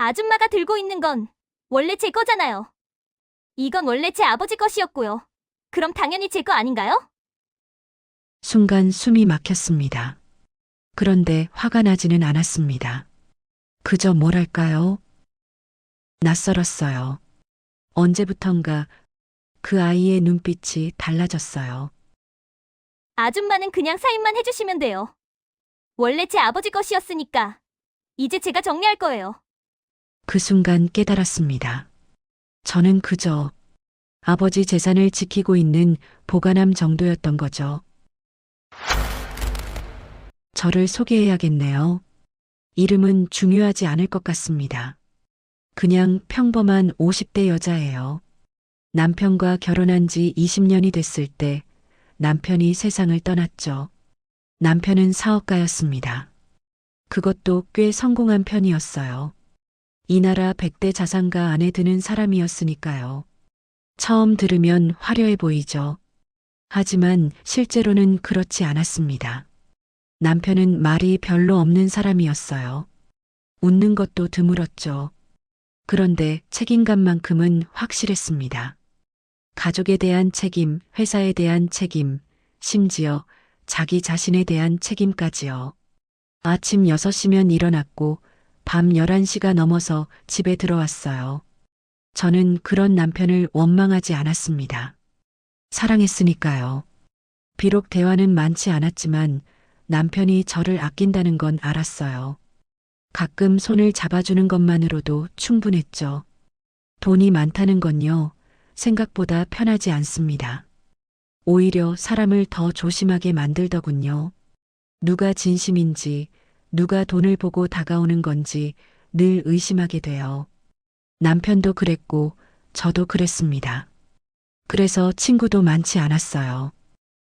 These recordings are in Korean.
아줌마가 들고 있는 건 원래 제 거잖아요. 이건 원래 제 아버지 것이었고요. 그럼 당연히 제 거 아닌가요? 순간 숨이 막혔습니다. 그런데 화가 나지는 않았습니다. 그저 뭐랄까요? 낯설었어요. 언제부턴가 그 아이의 눈빛이 달라졌어요. 아줌마는 그냥 사인만 해주시면 돼요. 원래 제 아버지 것이었으니까 이제 제가 정리할 거예요. 그 순간 깨달았습니다. 저는 그저 아버지 재산을 지키고 있는 보관함 정도였던 거죠. 저를 소개해야겠네요. 이름은 중요하지 않을 것 같습니다. 그냥 평범한 50대 여자예요. 남편과 결혼한 지 20년이 됐을 때 남편이 세상을 떠났죠. 남편은 사업가였습니다. 그것도 꽤 성공한 편이었어요. 이 나라 100대 자산가 안에 드는 사람이었으니까요. 처음 들으면 화려해 보이죠. 하지만 실제로는 그렇지 않았습니다. 남편은 말이 별로 없는 사람이었어요. 웃는 것도 드물었죠. 그런데 책임감만큼은 확실했습니다. 가족에 대한 책임, 회사에 대한 책임, 심지어 자기 자신에 대한 책임까지요. 아침 6시면 일어났고 밤 11시가 넘어서 집에 들어왔어요. 저는 그런 남편을 원망하지 않았습니다. 사랑했으니까요. 비록 대화는 많지 않았지만 남편이 저를 아낀다는 건 알았어요. 가끔 손을 잡아주는 것만으로도 충분했죠. 돈이 많다는 건요, 생각보다 편하지 않습니다. 오히려 사람을 더 조심하게 만들더군요. 누가 진심인지, 누가 돈을 보고 다가오는 건지 늘 의심하게 돼요. 남편도 그랬고, 저도 그랬습니다. 그래서 친구도 많지 않았어요.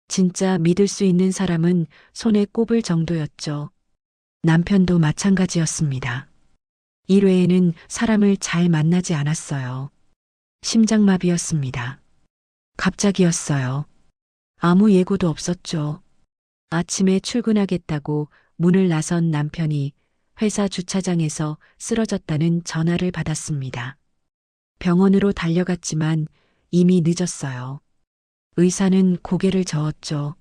진짜 믿을 수 있는 사람은 손에 꼽을 정도였죠. 남편도 마찬가지였습니다. 일 외에는 사람을 잘 만나지 않았어요. 심장마비였습니다. 갑자기였어요. 아무 예고도 없었죠. 아침에 출근하겠다고 문을 나선 남편이 회사 주차장에서 쓰러졌다는 전화를 받았습니다. 병원으로 달려갔지만 이미 늦었어요. 의사는 고개를 저었죠.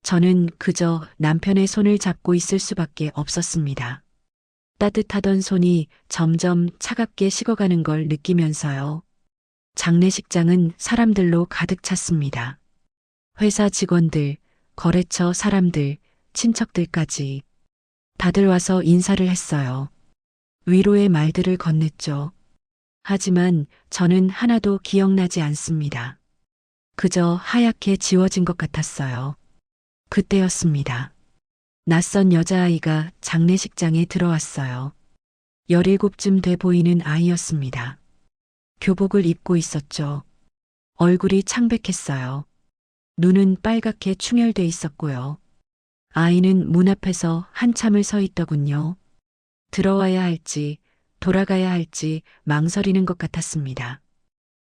저는 그저 남편의 손을 잡고 있을 수밖에 없었습니다. 따뜻하던 손이 점점 차갑게 식어가는 걸 느끼면서요. 장례식장은 사람들로 가득 찼습니다. 회사 직원들, 거래처 사람들, 친척들까지 다들 와서 인사를 했어요. 위로의 말들을 건넸죠. 하지만 저는 하나도 기억나지 않습니다. 그저 하얗게 지워진 것 같았어요. 그때였습니다. 낯선 여자아이가 장례식장에 들어왔어요. 17쯤 돼 보이는 아이였습니다. 교복을 입고 있었죠. 얼굴이 창백했어요. 눈은 빨갛게 충혈돼 있었고요. 아이는 문 앞에서 한참을 서 있더군요. 들어와야 할지 돌아가야 할지 망설이는 것 같았습니다.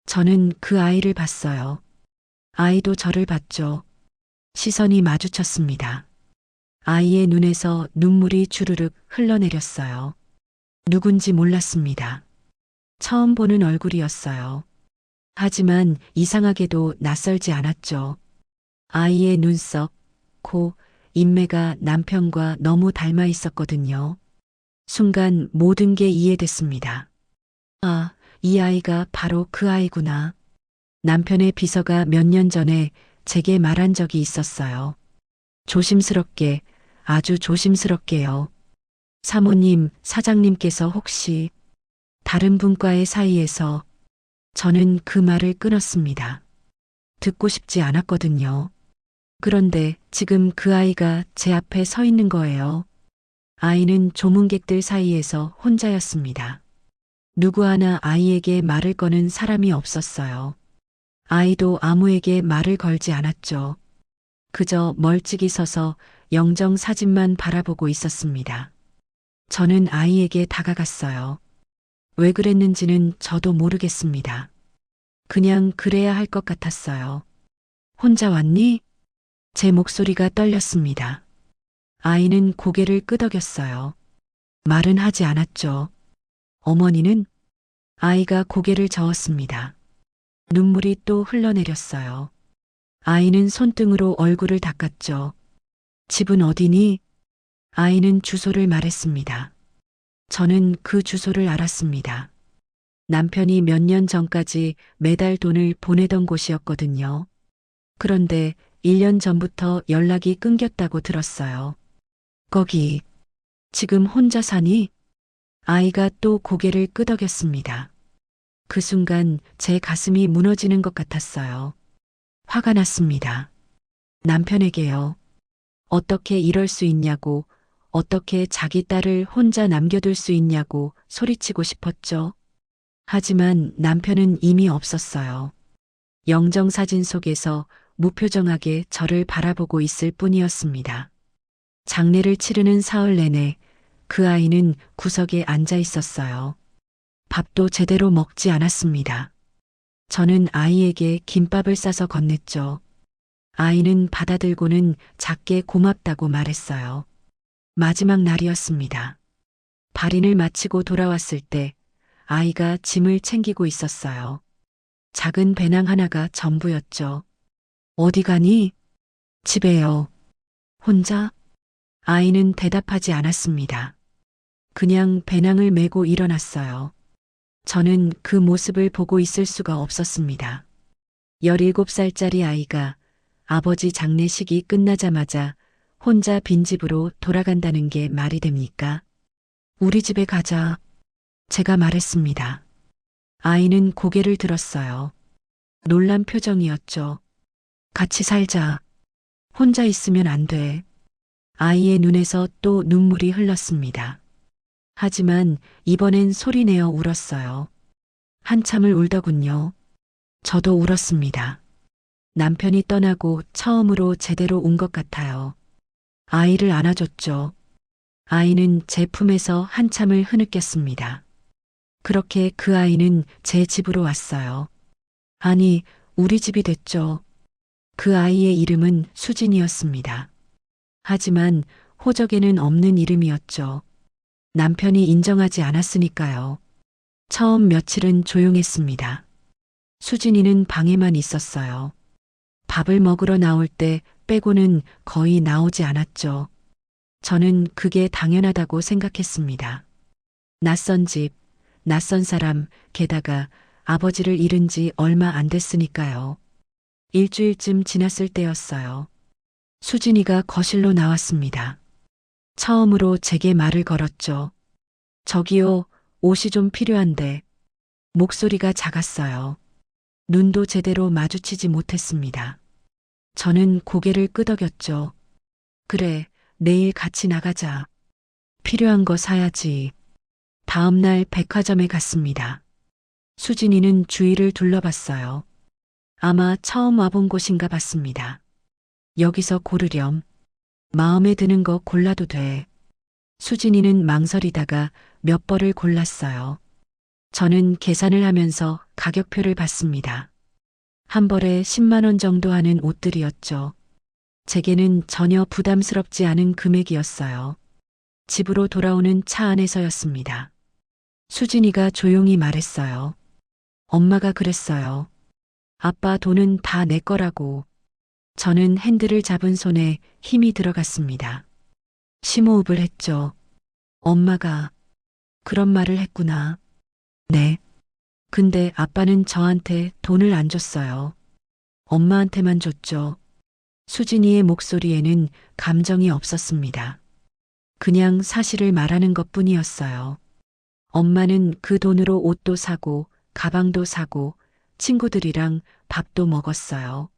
저는 그 아이를 봤어요. 아이도 저를 봤죠. 시선이 마주쳤습니다. 아이의 눈에서 눈물이 주르륵 흘러내렸어요. 누군지 몰랐습니다. 처음 보는 얼굴이었어요. 하지만 이상하게도 낯설지 않았죠. 아이의 눈썹, 코, 인매가 남편과 너무 닮아 있었거든요. 순간 모든 게 이해됐습니다. 아, 이 아이가 바로 그 아이구나. 남편의 비서가 몇 년 전에 제게 말한 적이 있었어요. 조심스럽게, 아주 조심스럽게요. 사모님, 사장님께서 혹시 다른 분과의 사이에서 저는 그 말을 끊었습니다. 듣고 싶지 않았거든요. 그런데 지금 그 아이가 제 앞에 서 있는 거예요. 아이는 조문객들 사이에서 혼자였습니다. 누구 하나 아이에게 말을 거는 사람이 없었어요. 아이도 아무에게 말을 걸지 않았죠. 그저 멀찍이 서서 영정 사진만 바라보고 있었습니다. 저는 아이에게 다가갔어요. 왜 그랬는지는 저도 모르겠습니다. 그냥 그래야 할 것 같았어요. 혼자 왔니? 제 목소리가 떨렸습니다. 아이는 고개를 끄덕였어요. 말은 하지 않았죠. 어머니는 아이가 고개를 저었습니다. 눈물이 또 흘러내렸어요. 아이는 손등으로 얼굴을 닦았죠. 집은 어디니? 아이는 주소를 말했습니다. 저는 그 주소를 알았습니다. 남편이 몇 년 전까지 매달 돈을 보내던 곳이었거든요. 그런데 1년 전부터 연락이 끊겼다고 들었어요. 거기, 지금 혼자 사니? 아이가 또 고개를 끄덕였습니다. 그 순간 제 가슴이 무너지는 것 같았어요. 화가 났습니다. 남편에게요. 어떻게 이럴 수 있냐고, 어떻게 자기 딸을 혼자 남겨둘 수 있냐고 소리치고 싶었죠. 하지만 남편은 이미 없었어요. 영정사진 속에서 무표정하게 저를 바라보고 있을 뿐이었습니다. 장례를 치르는 사흘 내내 그 아이는 구석에 앉아 있었어요. 밥도 제대로 먹지 않았습니다. 저는 아이에게 김밥을 싸서 건넸죠. 아이는 받아들고는 작게 고맙다고 말했어요. 마지막 날이었습니다. 발인을 마치고 돌아왔을 때 아이가 짐을 챙기고 있었어요. 작은 배낭 하나가 전부였죠. 어디 가니? 집에요. 혼자? 아이는 대답하지 않았습니다. 그냥 배낭을 메고 일어났어요. 저는 그 모습을 보고 있을 수가 없었습니다. 17살짜리 아이가 아버지 장례식이 끝나자마자 혼자 빈집으로 돌아간다는 게 말이 됩니까? 우리 집에 가자. 제가 말했습니다. 아이는 고개를 들었어요. 놀란 표정이었죠. 같이 살자. 혼자 있으면 안 돼. 아이의 눈에서 또 눈물이 흘렀습니다. 하지만 이번엔 소리내어 울었어요. 한참을 울더군요. 저도 울었습니다. 남편이 떠나고 처음으로 제대로 운 것 같아요. 아이를 안아줬죠. 아이는 제 품에서 한참을 흐느꼈습니다. 그렇게 그 아이는 제 집으로 왔어요. 아니, 우리 집이 됐죠. 그 아이의 이름은 수진이었습니다. 하지만 호적에는 없는 이름이었죠. 남편이 인정하지 않았으니까요. 처음 며칠은 조용했습니다. 수진이는 방에만 있었어요. 밥을 먹으러 나올 때 빼고는 거의 나오지 않았죠. 저는 그게 당연하다고 생각했습니다. 낯선 집, 낯선 사람, 게다가 아버지를 잃은 지 얼마 안 됐으니까요. 일주일쯤 지났을 때였어요. 수진이가 거실로 나왔습니다. 처음으로 제게 말을 걸었죠. 저기요, 옷이 좀 필요한데. 목소리가 작았어요. 눈도 제대로 마주치지 못했습니다. 저는 고개를 끄덕였죠. 그래, 내일 같이 나가자. 필요한 거 사야지. 다음 날 백화점에 갔습니다. 수진이는 주위를 둘러봤어요. 아마 처음 와본 곳인가 봤습니다. 여기서 고르렴. 마음에 드는 거 골라도 돼. 수진이는 망설이다가 몇 벌을 골랐어요. 저는 계산을 하면서 가격표를 봤습니다. 한 벌에 10만 원 정도 하는 옷들이었죠. 제게는 전혀 부담스럽지 않은 금액이었어요. 집으로 돌아오는 차 안에서였습니다. 수진이가 조용히 말했어요. 엄마가 그랬어요. 아빠 돈은 다 내 거라고. 저는 핸들을 잡은 손에 힘이 들어갔습니다. 심호흡을 했죠. 엄마가 그런 말을 했구나. 네. 근데 아빠는 저한테 돈을 안 줬어요. 엄마한테만 줬죠. 수진이의 목소리에는 감정이 없었습니다. 그냥 사실을 말하는 것 뿐이었어요. 엄마는 그 돈으로 옷도 사고, 가방도 사고, 친구들이랑 밥도 먹었어요.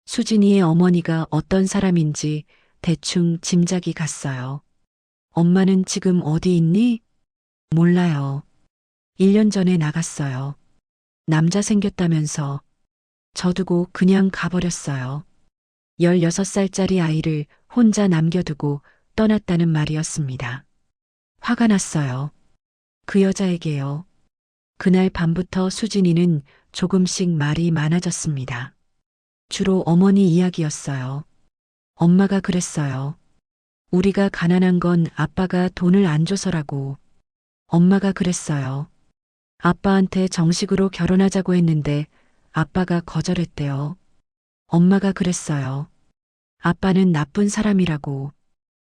수진이의 어머니가 어떤 사람인지 대충 짐작이 갔어요. 엄마는 지금 어디 있니? 몰라요. 1년 전에 나갔어요. 남자 생겼다면서 저 두고 그냥 가버렸어요. 16살짜리 아이를 혼자 남겨두고 떠났다는 말이었습니다. 화가 났어요. 그 여자에게요. 그날 밤부터 수진이는 조금씩 말이 많아졌습니다. 주로 어머니 이야기였어요. 엄마가 그랬어요. 우리가 가난한 건 아빠가 돈을 안 줘서라고. 엄마가 그랬어요. 아빠한테 정식으로 결혼하자고 했는데 아빠가 거절했대요. 엄마가 그랬어요. 아빠는 나쁜 사람이라고.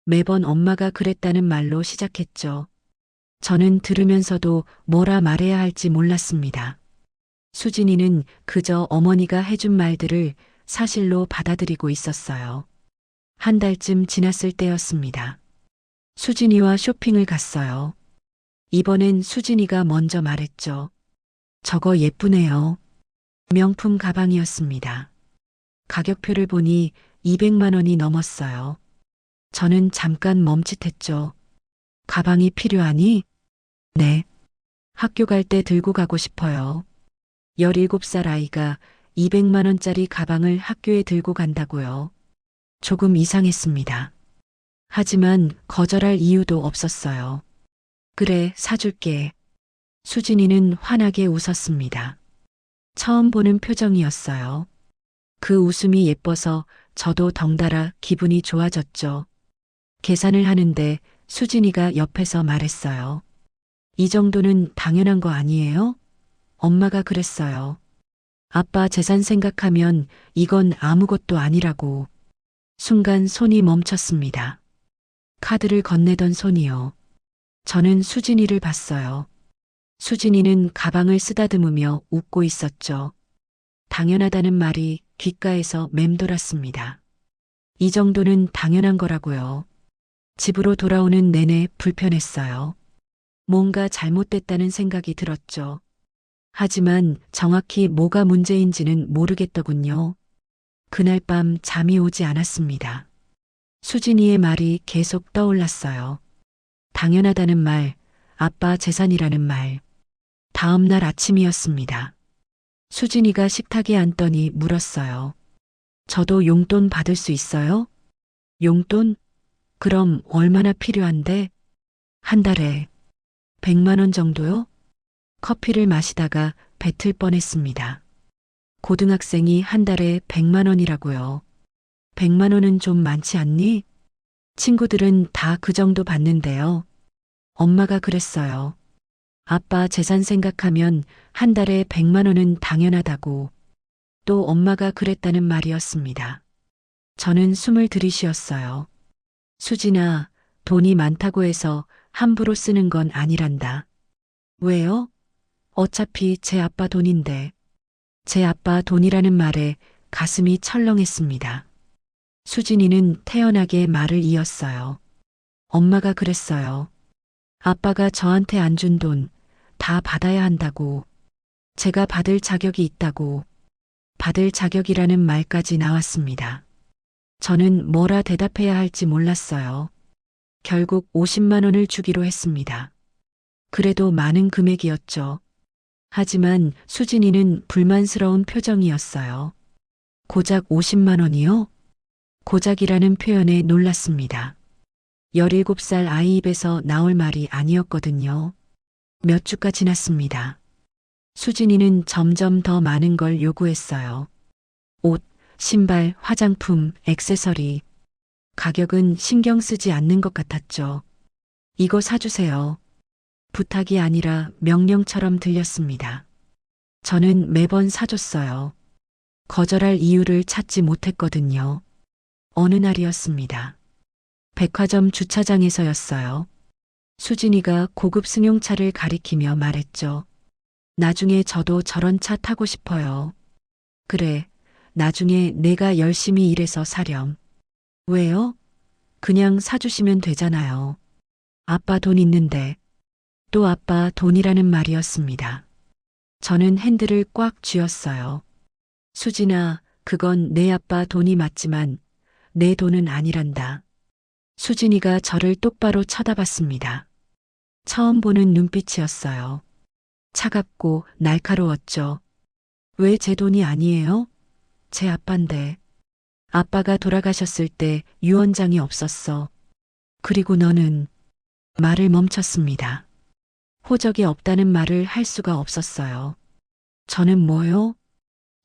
매번 엄마가 그랬다는 말로 시작했죠. 저는 들으면서도 뭐라 말해야 할지 몰랐습니다. 수진이는 그저 어머니가 해준 말들을 사실로 받아들이고 있었어요. 한 달쯤 지났을 때였습니다. 수진이와 쇼핑을 갔어요. 이번엔 수진이가 먼저 말했죠. 저거 예쁘네요. 명품 가방이었습니다. 가격표를 보니 200만 원이 넘었어요. 저는 잠깐 멈칫했죠. 가방이 필요하니? 네. 학교 갈 때 들고 가고 싶어요. 17살 아이가 200만 원짜리 가방을 학교에 들고 간다고요. 조금 이상했습니다. 하지만 거절할 이유도 없었어요. 그래, 사줄게. 수진이는 환하게 웃었습니다. 처음 보는 표정이었어요. 그 웃음이 예뻐서 저도 덩달아 기분이 좋아졌죠. 계산을 하는데 수진이가 옆에서 말했어요. 이 정도는 당연한 거 아니에요? 엄마가 그랬어요. 아빠 재산 생각하면 이건 아무것도 아니라고. 순간 손이 멈췄습니다. 카드를 건네던 손이요. 저는 수진이를 봤어요. 수진이는 가방을 쓰다듬으며 웃고 있었죠. 당연하다는 말이 귓가에서 맴돌았습니다. 이 정도는 당연한 거라고요. 집으로 돌아오는 내내 불편했어요. 뭔가 잘못됐다는 생각이 들었죠. 하지만 정확히 뭐가 문제인지는 모르겠더군요. 그날 밤 잠이 오지 않았습니다. 수진이의 말이 계속 떠올랐어요. 당연하다는 말, 아빠 재산이라는 말. 다음 날 아침이었습니다. 수진이가 식탁에 앉더니 물었어요. 저도 용돈 받을 수 있어요? 용돈? 그럼 얼마나 필요한데? 한 달에 100만 원 정도요? 커피를 마시다가 뱉을 뻔했습니다. 고등학생이 한 달에 100만 원이라고요. 100만 원은 좀 많지 않니? 친구들은 다 그 정도 받는데요. 엄마가 그랬어요. 아빠 재산 생각하면 한 달에 100만 원은 당연하다고. 또 엄마가 그랬다는 말이었습니다. 저는 숨을 들이쉬었어요. 수진아, 돈이 많다고 해서 함부로 쓰는 건 아니란다. 왜요? 어차피 제 아빠 돈인데. 제 아빠 돈이라는 말에 가슴이 철렁했습니다. 수진이는 태연하게 말을 이었어요. 엄마가 그랬어요. 아빠가 저한테 안 준 돈 다 받아야 한다고. 제가 받을 자격이 있다고. 받을 자격이라는 말까지 나왔습니다. 저는 뭐라 대답해야 할지 몰랐어요. 결국 50만 원을 주기로 했습니다. 그래도 많은 금액이었죠. 하지만 수진이는 불만스러운 표정이었어요. 고작 50만 원이요? 고작이라는 표현에 놀랐습니다. 17살 아이 입에서 나올 말이 아니었거든요. 몇 주가 지났습니다. 수진이는 점점 더 많은 걸 요구했어요. 옷, 신발, 화장품, 액세서리. 가격은 신경 쓰지 않는 것 같았죠. 이거 사주세요. 부탁이 아니라 명령처럼 들렸습니다. 저는 매번 사줬어요. 거절할 이유를 찾지 못했거든요. 어느 날이었습니다. 백화점 주차장에서였어요. 수진이가 고급 승용차를 가리키며 말했죠. 나중에 저도 저런 차 타고 싶어요. 그래, 나중에 내가 열심히 일해서 사렴. 왜요? 그냥 사주시면 되잖아요. 아빠 돈 있는데. 또 아빠 돈이라는 말이었습니다. 저는 핸들을 꽉 쥐었어요. 수진아, 그건 내 아빠 돈이 맞지만 내 돈은 아니란다. 수진이가 저를 똑바로 쳐다봤습니다. 처음 보는 눈빛이었어요. 차갑고 날카로웠죠. 왜 제 돈이 아니에요? 제 아빠인데. 아빠가 돌아가셨을 때 유언장이 없었어. 그리고 너는 말을 멈췄습니다. 호적이 없다는 말을 할 수가 없었어요. 저는 뭐요?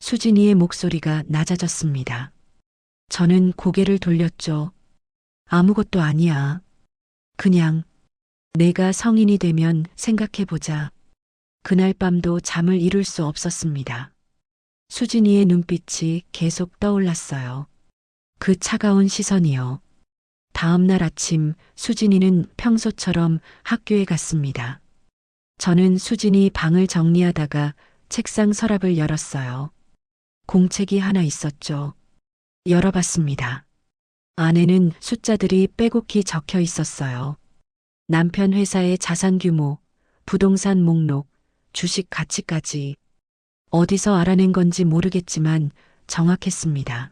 수진이의 목소리가 낮아졌습니다. 저는 고개를 돌렸죠. 아무것도 아니야. 그냥 내가 성인이 되면 생각해보자. 그날 밤도 잠을 이룰 수 없었습니다. 수진이의 눈빛이 계속 떠올랐어요. 그 차가운 시선이요. 다음 날 아침 수진이는 평소처럼 학교에 갔습니다. 저는 수진이 방을 정리하다가 책상 서랍을 열었어요. 공책이 하나 있었죠. 열어봤습니다. 안에는 숫자들이 빼곡히 적혀 있었어요. 남편 회사의 자산 규모, 부동산 목록, 주식 가치까지. 어디서 알아낸 건지 모르겠지만 정확했습니다.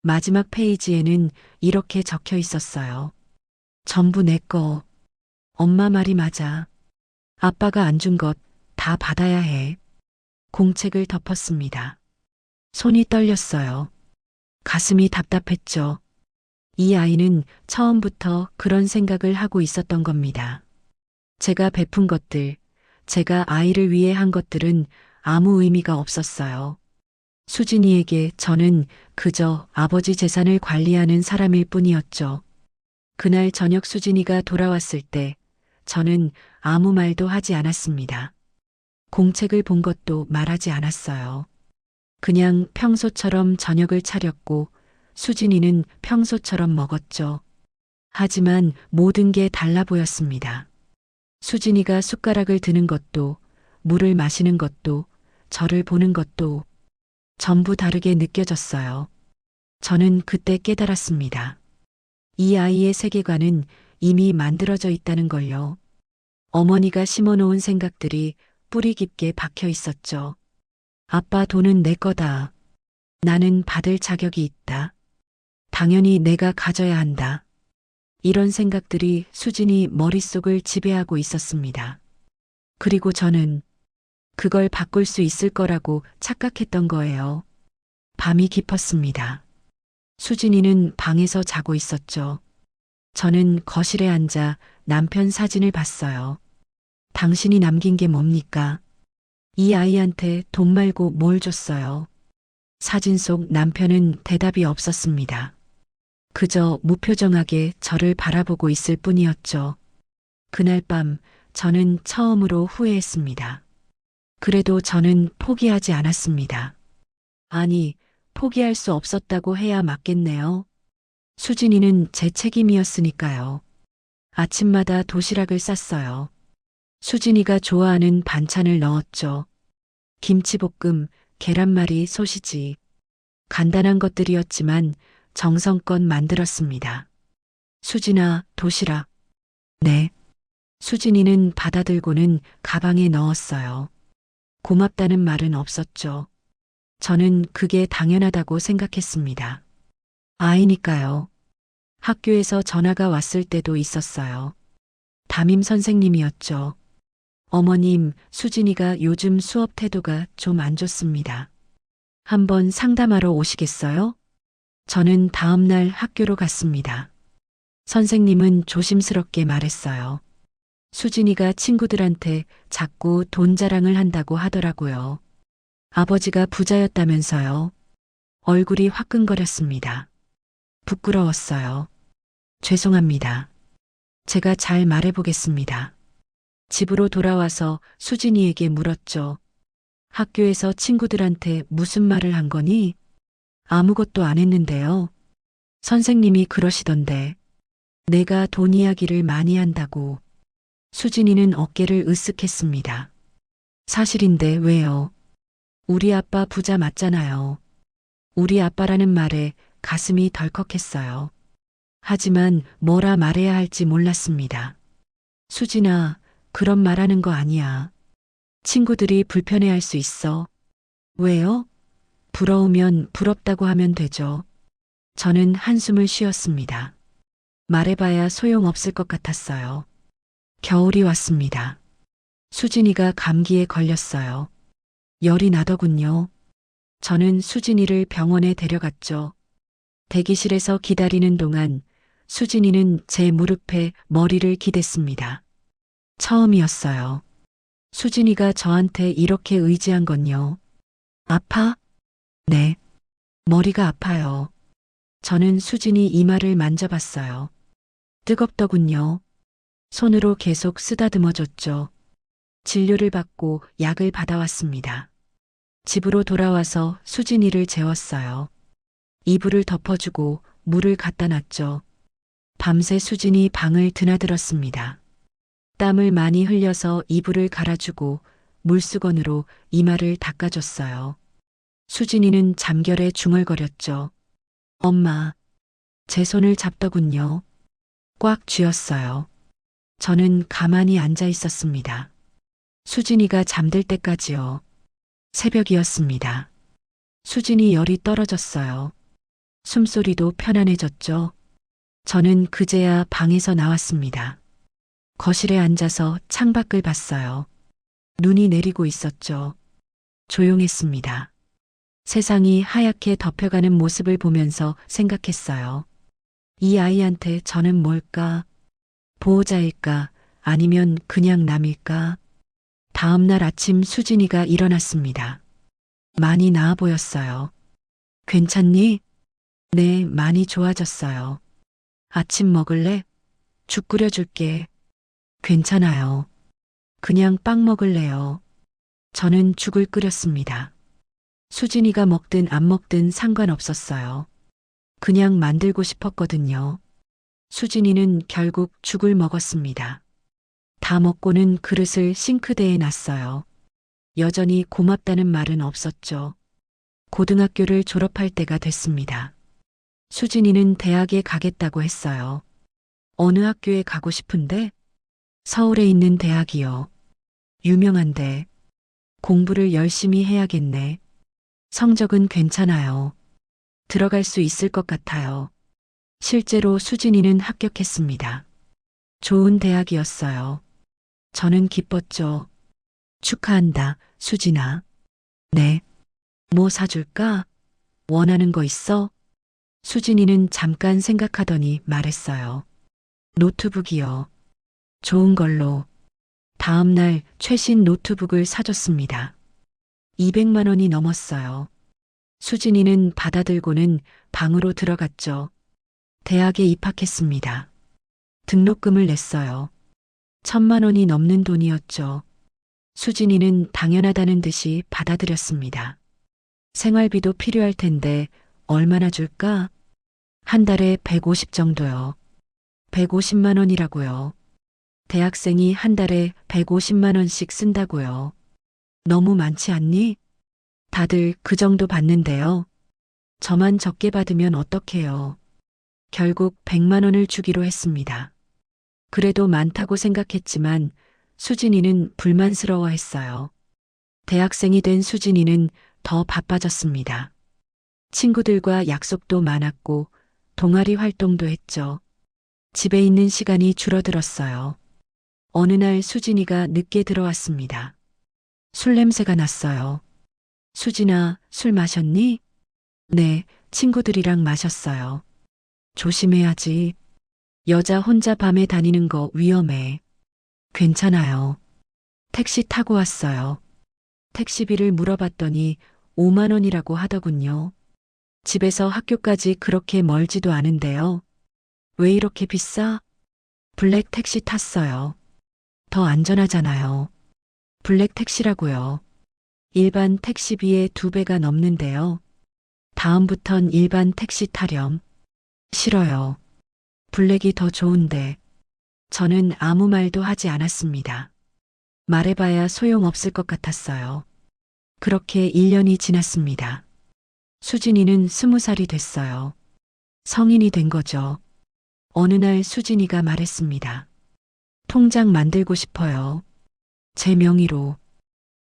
마지막 페이지에는 이렇게 적혀 있었어요. 전부 내 거. 엄마 말이 맞아. 아빠가 안 준 것 다 받아야 해. 공책을 덮었습니다. 손이 떨렸어요. 가슴이 답답했죠. 이 아이는 처음부터 그런 생각을 하고 있었던 겁니다. 제가 베푼 것들, 제가 아이를 위해 한 것들은 아무 의미가 없었어요. 수진이에게 저는 그저 아버지 재산을 관리하는 사람일 뿐이었죠. 그날 저녁 수진이가 돌아왔을 때 저는 아무 말도 하지 않았습니다. 공책을 본 것도 말하지 않았어요. 그냥 평소처럼 저녁을 차렸고 수진이는 평소처럼 먹었죠. 하지만 모든 게 달라 보였습니다. 수진이가 숟가락을 드는 것도, 물을 마시는 것도, 저를 보는 것도 전부 다르게 느껴졌어요. 저는 그때 깨달았습니다. 이 아이의 세계관은 이미 만들어져 있다는 걸요. 어머니가 심어놓은 생각들이 뿌리 깊게 박혀 있었죠. 아빠 돈은 내 거다. 나는 받을 자격이 있다. 당연히 내가 가져야 한다. 이런 생각들이 수진이 머릿속을 지배하고 있었습니다. 그리고 저는 그걸 바꿀 수 있을 거라고 착각했던 거예요. 밤이 깊었습니다. 수진이는 방에서 자고 있었죠. 저는 거실에 앉아 남편 사진을 봤어요. 당신이 남긴 게 뭡니까? 이 아이한테 돈 말고 뭘 줬어요? 사진 속 남편은 대답이 없었습니다. 그저 무표정하게 저를 바라보고 있을 뿐이었죠. 그날 밤 저는 처음으로 후회했습니다. 그래도 저는 포기하지 않았습니다. 아니, 포기할 수 없었다고 해야 맞겠네요. 수진이는 제 책임이었으니까요. 아침마다 도시락을 쌌어요. 수진이가 좋아하는 반찬을 넣었죠. 김치볶음, 계란말이, 소시지. 간단한 것들이었지만 정성껏 만들었습니다. 수진아, 도시락. 네. 수진이는 받아들고는 가방에 넣었어요. 고맙다는 말은 없었죠. 저는 그게 당연하다고 생각했습니다. 아이니까요. 학교에서 전화가 왔을 때도 있었어요. 담임 선생님이었죠. 어머님, 수진이가 요즘 수업 태도가 좀 안 좋습니다. 한번 상담하러 오시겠어요? 저는 다음 날 학교로 갔습니다. 선생님은 조심스럽게 말했어요. 수진이가 친구들한테 자꾸 돈 자랑을 한다고 하더라고요. 아버지가 부자였다면서요. 얼굴이 화끈거렸습니다. 부끄러웠어요. 죄송합니다. 제가 잘 말해보겠습니다. 집으로 돌아와서 수진이에게 물었죠. 학교에서 친구들한테 무슨 말을 한 거니? 아무것도 안 했는데요. 선생님이 그러시던데. 내가 돈 이야기를 많이 한다고. 수진이는 어깨를 으쓱했습니다. 사실인데 왜요? 우리 아빠 부자 맞잖아요. 우리 아빠라는 말에 가슴이 덜컥했어요. 하지만 뭐라 말해야 할지 몰랐습니다. 수진아, 그런 말하는 거 아니야. 친구들이 불편해할 수 있어. 왜요? 부러우면 부럽다고 하면 되죠. 저는 한숨을 쉬었습니다. 말해봐야 소용없을 것 같았어요. 겨울이 왔습니다. 수진이가 감기에 걸렸어요. 열이 나더군요. 저는 수진이를 병원에 데려갔죠. 대기실에서 기다리는 동안 수진이는 제 무릎에 머리를 기댔습니다. 처음이었어요. 수진이가 저한테 이렇게 의지한 건요. 아파? 네. 머리가 아파요. 저는 수진이 이마를 만져봤어요. 뜨겁더군요. 손으로 계속 쓰다듬어 줬죠. 진료를 받고 약을 받아왔습니다. 집으로 돌아와서 수진이를 재웠어요. 이불을 덮어주고 물을 갖다 놨죠. 밤새 수진이 방을 드나들었습니다. 땀을 많이 흘려서 이불을 갈아주고 물수건으로 이마를 닦아줬어요. 수진이는 잠결에 중얼거렸죠. 엄마, 제 손을 잡더군요. 꽉 쥐었어요. 저는 가만히 앉아 있었습니다. 수진이가 잠들 때까지요. 새벽이었습니다. 수진이 열이 떨어졌어요. 숨소리도 편안해졌죠. 저는 그제야 방에서 나왔습니다. 거실에 앉아서 창밖을 봤어요. 눈이 내리고 있었죠. 조용했습니다. 세상이 하얗게 덮여가는 모습을 보면서 생각했어요. 이 아이한테 저는 뭘까? 보호자일까? 아니면 그냥 남일까? 다음 날 아침 수진이가 일어났습니다. 많이 나아 보였어요. 괜찮니? 네, 많이 좋아졌어요. 아침 먹을래? 죽 끓여줄게. 괜찮아요. 그냥 빵 먹을래요. 저는 죽을 끓였습니다. 수진이가 먹든 안 먹든 상관없었어요. 그냥 만들고 싶었거든요. 수진이는 결국 죽을 먹었습니다. 다 먹고는 그릇을 싱크대에 놨어요. 여전히 고맙다는 말은 없었죠. 고등학교를 졸업할 때가 됐습니다. 수진이는 대학에 가겠다고 했어요. 어느 학교에 가고 싶은데? 서울에 있는 대학이요. 유명한데. 공부를 열심히 해야겠네. 성적은 괜찮아요. 들어갈 수 있을 것 같아요. 실제로 수진이는 합격했습니다. 좋은 대학이었어요. 저는 기뻤죠. 축하한다, 수진아. 네. 뭐 사줄까? 원하는 거 있어? 수진이는 잠깐 생각하더니 말했어요. 노트북이요. 좋은 걸로. 다음 날 최신 노트북을 사줬습니다. 200만 원이 넘었어요. 수진이는 받아들고는 방으로 들어갔죠. 대학에 입학했습니다. 등록금을 냈어요. 1,000만 원이 넘는 돈이었죠. 수진이는 당연하다는 듯이 받아들였습니다. 생활비도 필요할 텐데 얼마나 줄까? 한 달에 150 정도요. 150만 원이라고요. 대학생이 한 달에 150만 원씩 쓴다고요. 너무 많지 않니? 다들 그 정도 받는데요. 저만 적게 받으면 어떡해요. 결국 100만 원을 주기로 했습니다. 그래도 많다고 생각했지만 수진이는 불만스러워했어요. 대학생이 된 수진이는 더 바빠졌습니다. 친구들과 약속도 많았고 동아리 활동도 했죠. 집에 있는 시간이 줄어들었어요. 어느 날 수진이가 늦게 들어왔습니다. 술 냄새가 났어요. 수진아, 술 마셨니? 네, 친구들이랑 마셨어요. 조심해야지. 여자 혼자 밤에 다니는 거 위험해. 괜찮아요. 택시 타고 왔어요. 택시비를 물어봤더니 5만 원이라고 하더군요. 집에서 학교까지 그렇게 멀지도 않은데요. 왜 이렇게 비싸? 블랙 택시 탔어요. 더 안전하잖아요. 블랙 택시라고요. 일반 택시비의 2배가 넘는데요. 다음부턴 일반 택시 타렴. 싫어요. 블랙이 더 좋은데. 저는 아무 말도 하지 않았습니다. 말해봐야 소용없을 것 같았어요. 그렇게 1년이 지났습니다. 수진이는 20살이 됐어요. 성인이 된 거죠. 어느 날 수진이가 말했습니다. 통장 만들고 싶어요. 제 명의로.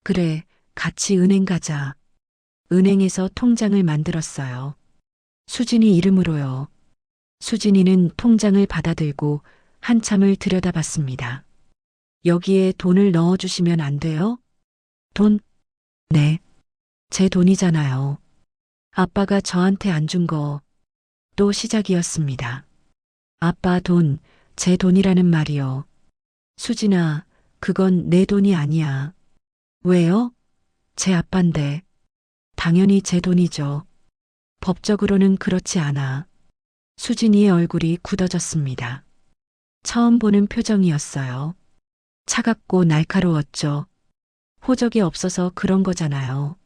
그래, 같이 은행 가자. 은행에서 통장을 만들었어요. 수진이 이름으로요. 수진이는 통장을 받아들고 한참을 들여다봤습니다. 여기에 돈을 넣어주시면 안 돼요? 돈? 네. 제 돈이잖아요. 아빠가 저한테 안 준 거. 또 시작이었습니다. 아빠 돈, 제 돈이라는 말이요. 수진아, 그건 내 돈이 아니야. 왜요? 제 아빠인데. 당연히 제 돈이죠. 법적으로는 그렇지 않아. 수진이의 얼굴이 굳어졌습니다. 처음 보는 표정이었어요. 차갑고 날카로웠죠. 호적이 없어서 그런 거잖아요.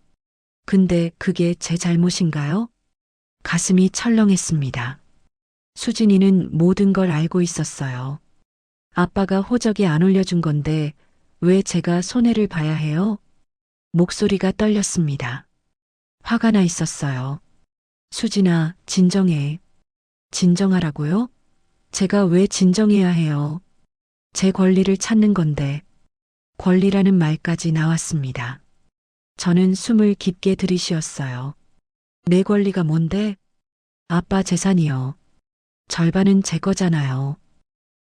근데 그게 제 잘못인가요? 가슴이 철렁했습니다. 수진이는 모든 걸 알고 있었어요. 아빠가 호적이 안 올려준 건데 왜 제가 손해를 봐야 해요? 목소리가 떨렸습니다. 화가 나 있었어요. 수진아, 진정해. 진정하라고요? 제가 왜 진정해야 해요? 제 권리를 찾는 건데. 권리라는 말까지 나왔습니다. 저는 숨을 깊게 들이쉬었어요. 내 권리가 뭔데? 아빠 재산이요. 절반은 제 거잖아요.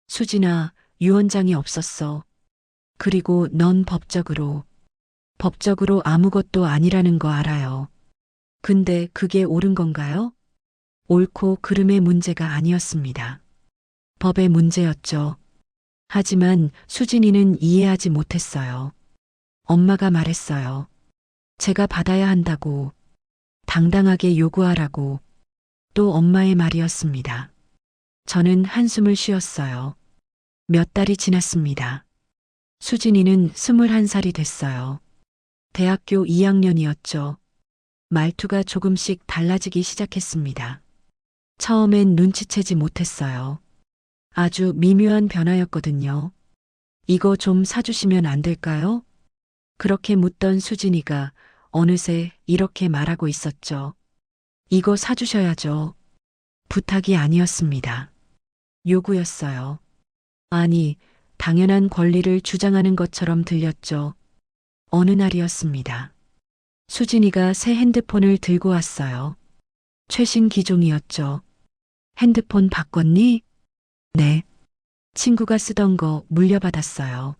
수진아, 유언장이 없었어. 그리고 넌 법적으로 아무것도 아니라는 거 알아요. 근데 그게 옳은 건가요? 옳고 그름의 문제가 아니었습니다. 법의 문제였죠. 하지만 수진이는 이해하지 못했어요. 엄마가 말했어요. 제가 받아야 한다고, 당당하게 요구하라고, 또 엄마의 말이었습니다. 저는 한숨을 쉬었어요. 몇 달이 지났습니다. 수진이는 21살이 됐어요. 대학교 2학년이었죠. 말투가 조금씩 달라지기 시작했습니다. 처음엔 눈치채지 못했어요. 아주 미묘한 변화였거든요. 이거 좀 사주시면 안 될까요? 그렇게 묻던 수진이가 어느새 이렇게 말하고 있었죠. 이거 사주셔야죠. 부탁이 아니었습니다. 요구였어요. 아니, 당연한 권리를 주장하는 것처럼 들렸죠. 어느 날이었습니다. 수진이가 새 핸드폰을 들고 왔어요. 최신 기종이었죠. 핸드폰 바꿨니? 네. 친구가 쓰던 거 물려받았어요.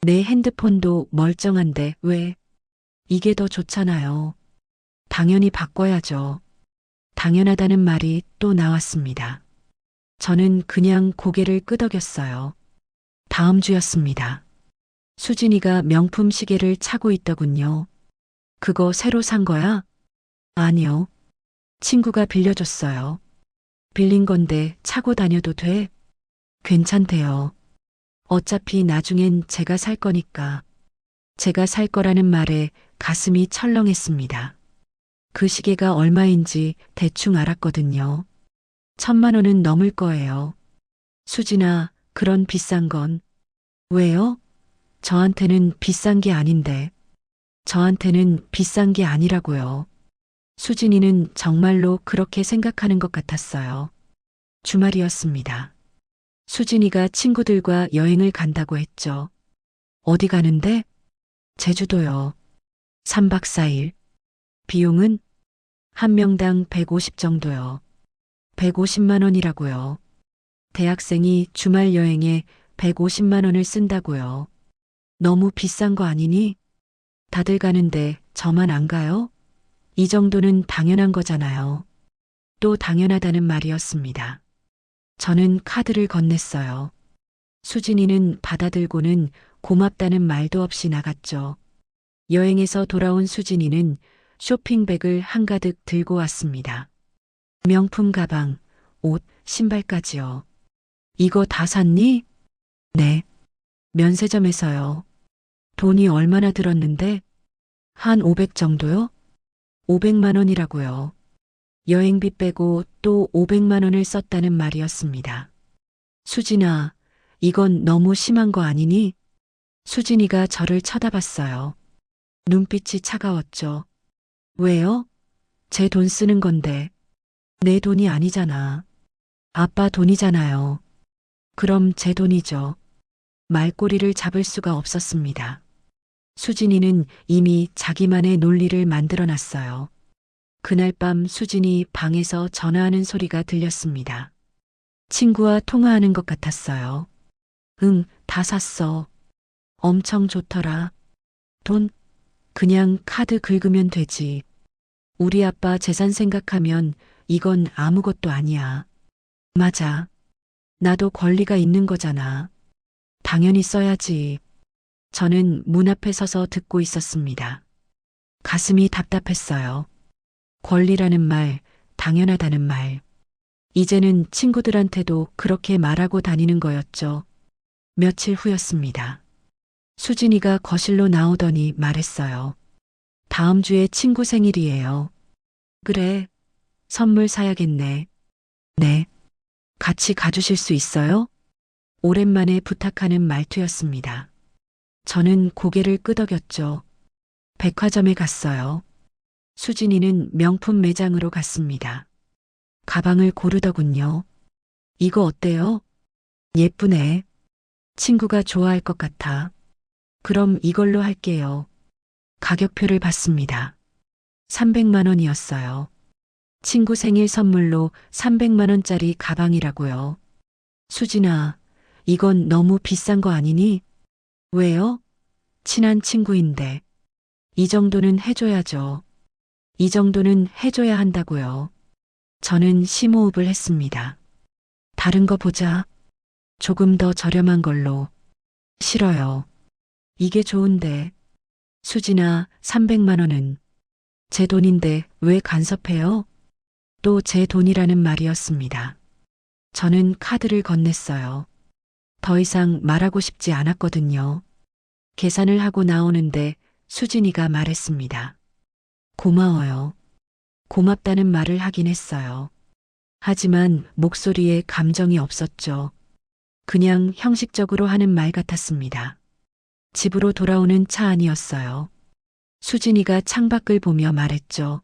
내 핸드폰도 멀쩡한데 왜? 이게 더 좋잖아요. 당연히 바꿔야죠. 당연하다는 말이 또 나왔습니다. 저는 그냥 고개를 끄덕였어요. 다음 주였습니다. 수진이가 명품 시계를 차고 있더군요. 그거 새로 산 거야? 아니요. 친구가 빌려줬어요. 빌린 건데 차고 다녀도 돼? 괜찮대요. 어차피 나중엔 제가 살 거니까. 제가 살 거라는 말에 가슴이 철렁했습니다. 그 시계가 얼마인지 대충 알았거든요. 1,000만 원은 넘을 거예요. 수진아, 그런 비싼 건. 왜요? 저한테는 비싼 게 아닌데. 저한테는 비싼 게 아니라고요. 수진이는 정말로 그렇게 생각하는 것 같았어요. 주말이었습니다. 수진이가 친구들과 여행을 간다고 했죠. 어디 가는데? 제주도요. 3박 4일. 비용은? 한 명당 150 정도요. 150만 원이라고요. 대학생이 주말 여행에 150만 원을 쓴다고요. 너무 비싼 거 아니니? 다들 가는데 저만 안 가요? 이 정도는 당연한 거잖아요. 또 당연하다는 말이었습니다. 저는 카드를 건넸어요. 수진이는 받아들고는 고맙다는 말도 없이 나갔죠. 여행에서 돌아온 수진이는 쇼핑백을 한가득 들고 왔습니다. 명품 가방, 옷, 신발까지요. 이거 다 샀니? 네. 면세점에서요. 돈이 얼마나 들었는데? 한 500 정도요? 500만 원이라고요. 여행비 빼고 또 500만 원을 썼다는 말이었습니다. 수진아, 이건 너무 심한 거 아니니? 수진이가 저를 쳐다봤어요. 눈빛이 차가웠죠. 왜요? 제 돈 쓰는 건데. 내 돈이 아니잖아. 아빠 돈이잖아요. 그럼 제 돈이죠. 말꼬리를 잡을 수가 없었습니다. 수진이는 이미 자기만의 논리를 만들어 놨어요. 그날 밤 수진이 방에서 전화하는 소리가 들렸습니다. 친구와 통화하는 것 같았어요. 응, 다 샀어. 엄청 좋더라. 돈? 그냥 카드 긁으면 되지. 우리 아빠 재산 생각하면 이건 아무것도 아니야. 맞아. 나도 권리가 있는 거잖아. 당연히 써야지. 저는 문 앞에 서서 듣고 있었습니다. 가슴이 답답했어요. 권리라는 말, 당연하다는 말. 이제는 친구들한테도 그렇게 말하고 다니는 거였죠. 며칠 후였습니다. 수진이가 거실로 나오더니 말했어요. 다음 주에 친구 생일이에요. 그래, 선물 사야겠네. 네. 같이 가주실 수 있어요? 오랜만에 부탁하는 말투였습니다. 저는 고개를 끄덕였죠. 백화점에 갔어요. 수진이는 명품 매장으로 갔습니다. 가방을 고르더군요. 이거 어때요? 예쁘네. 친구가 좋아할 것 같아. 그럼 이걸로 할게요. 가격표를 봤습니다. 300만 원이었어요. 친구 생일 선물로 300만 원짜리 가방이라고요. 수진아, 이건 너무 비싼 거 아니니? 왜요? 친한 친구인데. 이 정도는 해줘야죠. 이 정도는 해줘야 한다고요. 저는 심호흡을 했습니다. 다른 거 보자. 조금 더 저렴한 걸로. 싫어요. 이게 좋은데. 수진아, 300만 원은 제 돈인데 왜 간섭해요? 또 제 돈이라는 말이었습니다. 저는 카드를 건넸어요. 더 이상 말하고 싶지 않았거든요. 계산을 하고 나오는데 수진이가 말했습니다. 고마워요. 고맙다는 말을 하긴 했어요. 하지만 목소리에 감정이 없었죠. 그냥 형식적으로 하는 말 같았습니다. 집으로 돌아오는 차 안이었어요. 수진이가 창밖을 보며 말했죠.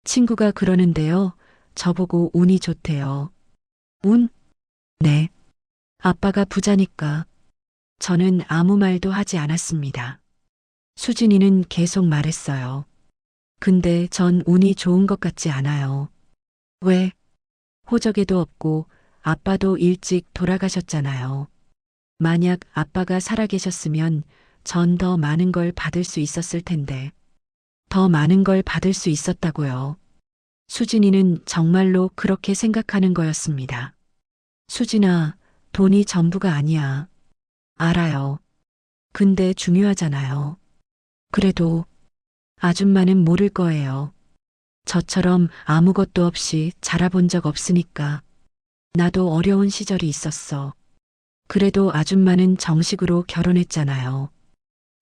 친구가 그러는데요. 저보고 운이 좋대요. 운? 네. 아빠가 부자니까. 저는 아무 말도 하지 않았습니다. 수진이는 계속 말했어요. 근데 전 운이 좋은 것 같지 않아요. 왜? 호적에도 없고 아빠도 일찍 돌아가셨잖아요. 만약 아빠가 살아계셨으면 전 더 많은 걸 받을 수 있었을 텐데. 더 많은 걸 받을 수 있었다고요. 수진이는 정말로 그렇게 생각하는 거였습니다. 수진아, 돈이 전부가 아니야. 알아요. 근데 중요하잖아요. 그래도 아줌마는 모를 거예요. 저처럼 아무것도 없이 자라본 적 없으니까. 나도 어려운 시절이 있었어. 그래도 아줌마는 정식으로 결혼했잖아요.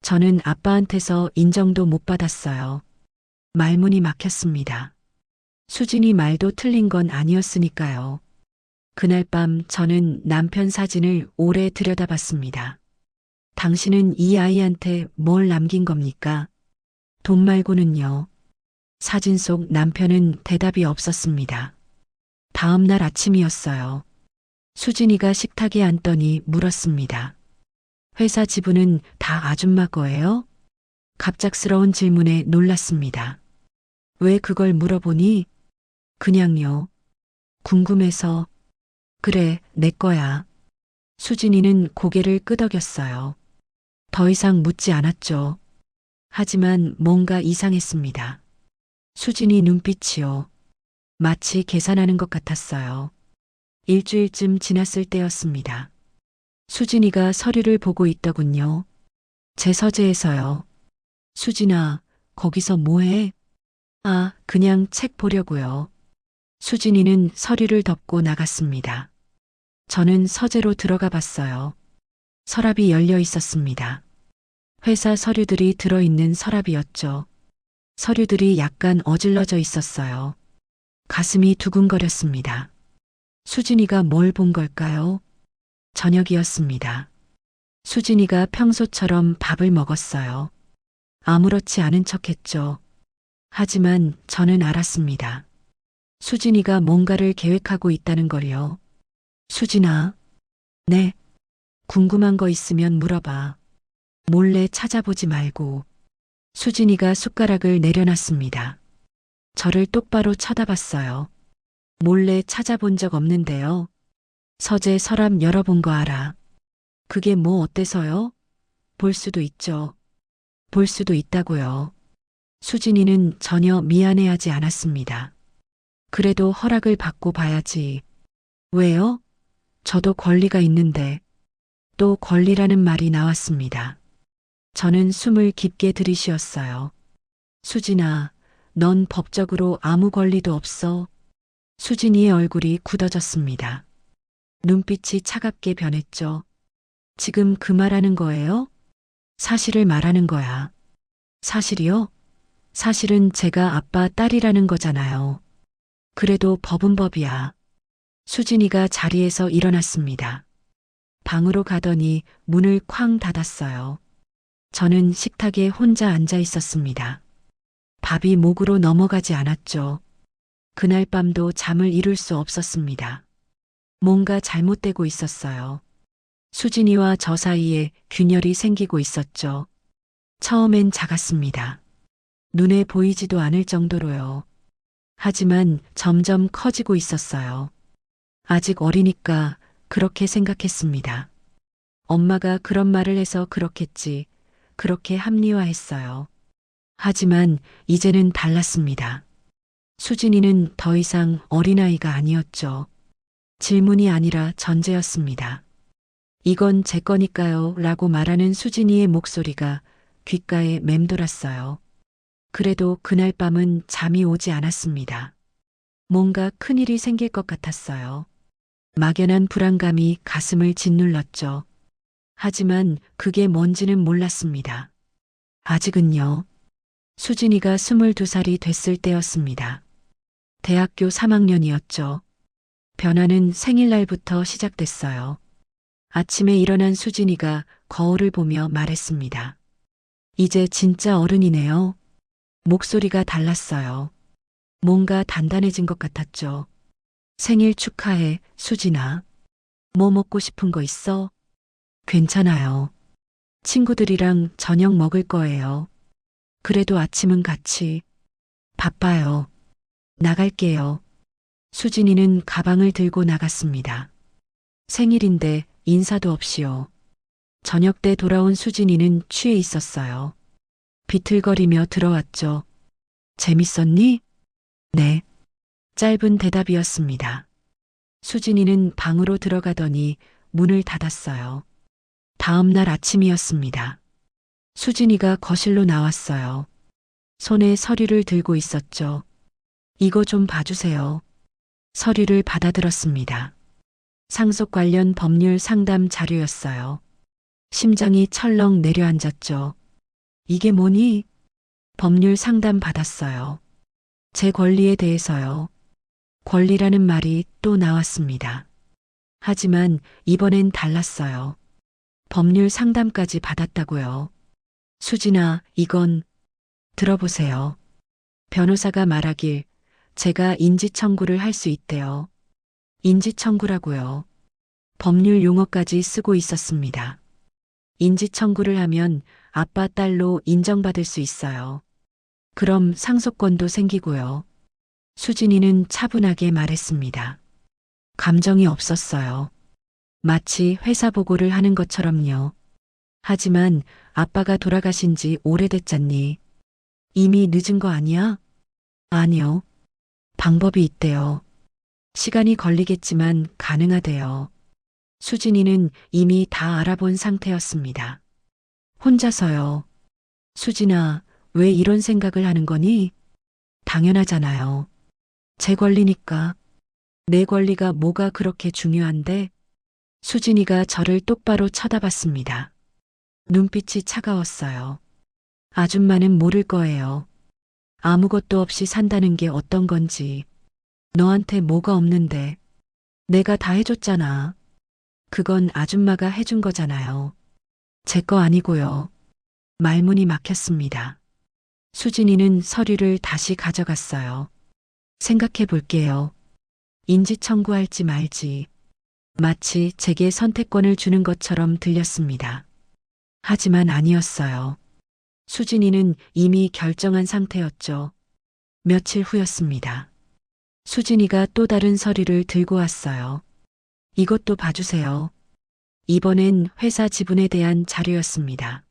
저는 아빠한테서 인정도 못 받았어요. 말문이 막혔습니다. 수진이 말도 틀린 건 아니었으니까요. 그날 밤 저는 남편 사진을 오래 들여다봤습니다. 당신은 이 아이한테 뭘 남긴 겁니까? 돈 말고는요. 사진 속 남편은 대답이 없었습니다. 다음 날 아침이었어요. 수진이가 식탁에 앉더니 물었습니다. 회사 지분은 다 아줌마 거예요? 갑작스러운 질문에 놀랐습니다. 왜 그걸 물어보니? 그냥요. 궁금해서. 그래, 내 거야. 수진이는 고개를 끄덕였어요. 더 이상 묻지 않았죠. 하지만 뭔가 이상했습니다. 수진이 눈빛이요. 마치 계산하는 것 같았어요. 일주일쯤 지났을 때였습니다. 수진이가 서류를 보고 있더군요. 제 서재에서요. 수진아, 거기서 뭐해? 아, 그냥 책 보려고요. 수진이는 서류를 덮고 나갔습니다. 저는 서재로 들어가 봤어요. 서랍이 열려 있었습니다. 회사 서류들이 들어있는 서랍이었죠. 서류들이 약간 어질러져 있었어요. 가슴이 두근거렸습니다. 수진이가 뭘 본 걸까요? 저녁이었습니다. 수진이가 평소처럼 밥을 먹었어요. 아무렇지 않은 척했죠. 하지만 저는 알았습니다. 수진이가 뭔가를 계획하고 있다는 걸요. 수진아. 네. 궁금한 거 있으면 물어봐. 몰래 찾아보지 말고. 수진이가 숟가락을 내려놨습니다. 저를 똑바로 쳐다봤어요. 몰래 찾아본 적 없는데요. 서재 서랍 열어본 거 알아. 그게 뭐 어때서요? 볼 수도 있죠. 볼 수도 있다고요. 수진이는 전혀 미안해하지 않았습니다. 그래도 허락을 받고 봐야지. 왜요? 저도 권리가 있는데. 또 권리라는 말이 나왔습니다. 저는 숨을 깊게 들이쉬었어요. 수진아, 넌 법적으로 아무 권리도 없어. 수진이의 얼굴이 굳어졌습니다. 눈빛이 차갑게 변했죠. 지금 그 말하는 거예요? 사실을 말하는 거야. 사실이요? 사실은 제가 아빠 딸이라는 거잖아요. 그래도 법은 법이야. 수진이가 자리에서 일어났습니다. 방으로 가더니 문을 쾅 닫았어요. 저는 식탁에 혼자 앉아 있었습니다. 밥이 목으로 넘어가지 않았죠. 그날 밤도 잠을 이룰 수 없었습니다. 뭔가 잘못되고 있었어요. 수진이와 저 사이에 균열이 생기고 있었죠. 처음엔 작았습니다. 눈에 보이지도 않을 정도로요. 하지만 점점 커지고 있었어요. 아직 어리니까 그렇게 생각했습니다. 엄마가 그런 말을 해서 그렇겠지. 그렇게 합리화했어요. 하지만 이제는 달랐습니다. 수진이는 더 이상 어린아이가 아니었죠. 질문이 아니라 전제였습니다. 이건 제 거니까요 라고 말하는 수진이의 목소리가 귓가에 맴돌았어요. 그래도 그날 밤은 잠이 오지 않았습니다. 뭔가 큰일이 생길 것 같았어요. 막연한 불안감이 가슴을 짓눌렀죠. 하지만 그게 뭔지는 몰랐습니다. 아직은요. 수진이가 22살이 됐을 때였습니다. 대학교 3학년이었죠. 변화는 생일날부터 시작됐어요. 아침에 일어난 수진이가 거울을 보며 말했습니다. 이제 진짜 어른이네요. 목소리가 달랐어요. 뭔가 단단해진 것 같았죠. 생일 축하해, 수진아. 뭐 먹고 싶은 거 있어? 괜찮아요. 친구들이랑 저녁 먹을 거예요. 그래도 아침은 같이. 바빠요. 나갈게요. 수진이는 가방을 들고 나갔습니다. 생일인데 인사도 없이요. 저녁 때 돌아온 수진이는 취해 있었어요. 비틀거리며 들어왔죠. 재밌었니? 네. 짧은 대답이었습니다. 수진이는 방으로 들어가더니 문을 닫았어요. 다음 날 아침이었습니다. 수진이가 거실로 나왔어요. 손에 서류를 들고 있었죠. 이거 좀 봐주세요. 서류를 받아들었습니다. 상속 관련 법률 상담 자료였어요. 심장이 철렁 내려앉았죠. 이게 뭐니? 법률 상담 받았어요. 제 권리에 대해서요. 권리라는 말이 또 나왔습니다. 하지만 이번엔 달랐어요. 법률 상담까지 받았다고요. 수진아, 이건 들어보세요. 변호사가 말하길 제가 인지청구를 할 수 있대요. 인지청구라고요. 법률 용어까지 쓰고 있었습니다. 인지청구를 하면 아빠 딸로 인정받을 수 있어요. 그럼 상속권도 생기고요. 수진이는 차분하게 말했습니다. 감정이 없었어요. 마치 회사 보고를 하는 것처럼요. 하지만 아빠가 돌아가신 지 오래됐잖니. 이미 늦은 거 아니야? 아니요. 방법이 있대요. 시간이 걸리겠지만 가능하대요. 수진이는 이미 다 알아본 상태였습니다. 혼자서요. 수진아, 왜 이런 생각을 하는 거니? 당연하잖아요. 제 권리니까. 내 권리가 뭐가 그렇게 중요한데? 수진이가 저를 똑바로 쳐다봤습니다. 눈빛이 차가웠어요. 아줌마는 모를 거예요. 아무것도 없이 산다는 게 어떤 건지. 너한테 뭐가 없는데. 내가 다 해줬잖아. 그건 아줌마가 해준 거잖아요. 제 거 아니고요. 말문이 막혔습니다. 수진이는 서류를 다시 가져갔어요. 생각해 볼게요. 인지 청구할지 말지. 마치 제게 선택권을 주는 것처럼 들렸습니다. 하지만 아니었어요. 수진이는 이미 결정한 상태였죠. 며칠 후였습니다. 수진이가 또 다른 서류를 들고 왔어요. 이것도 봐주세요. 이번엔 회사 지분에 대한 자료였습니다.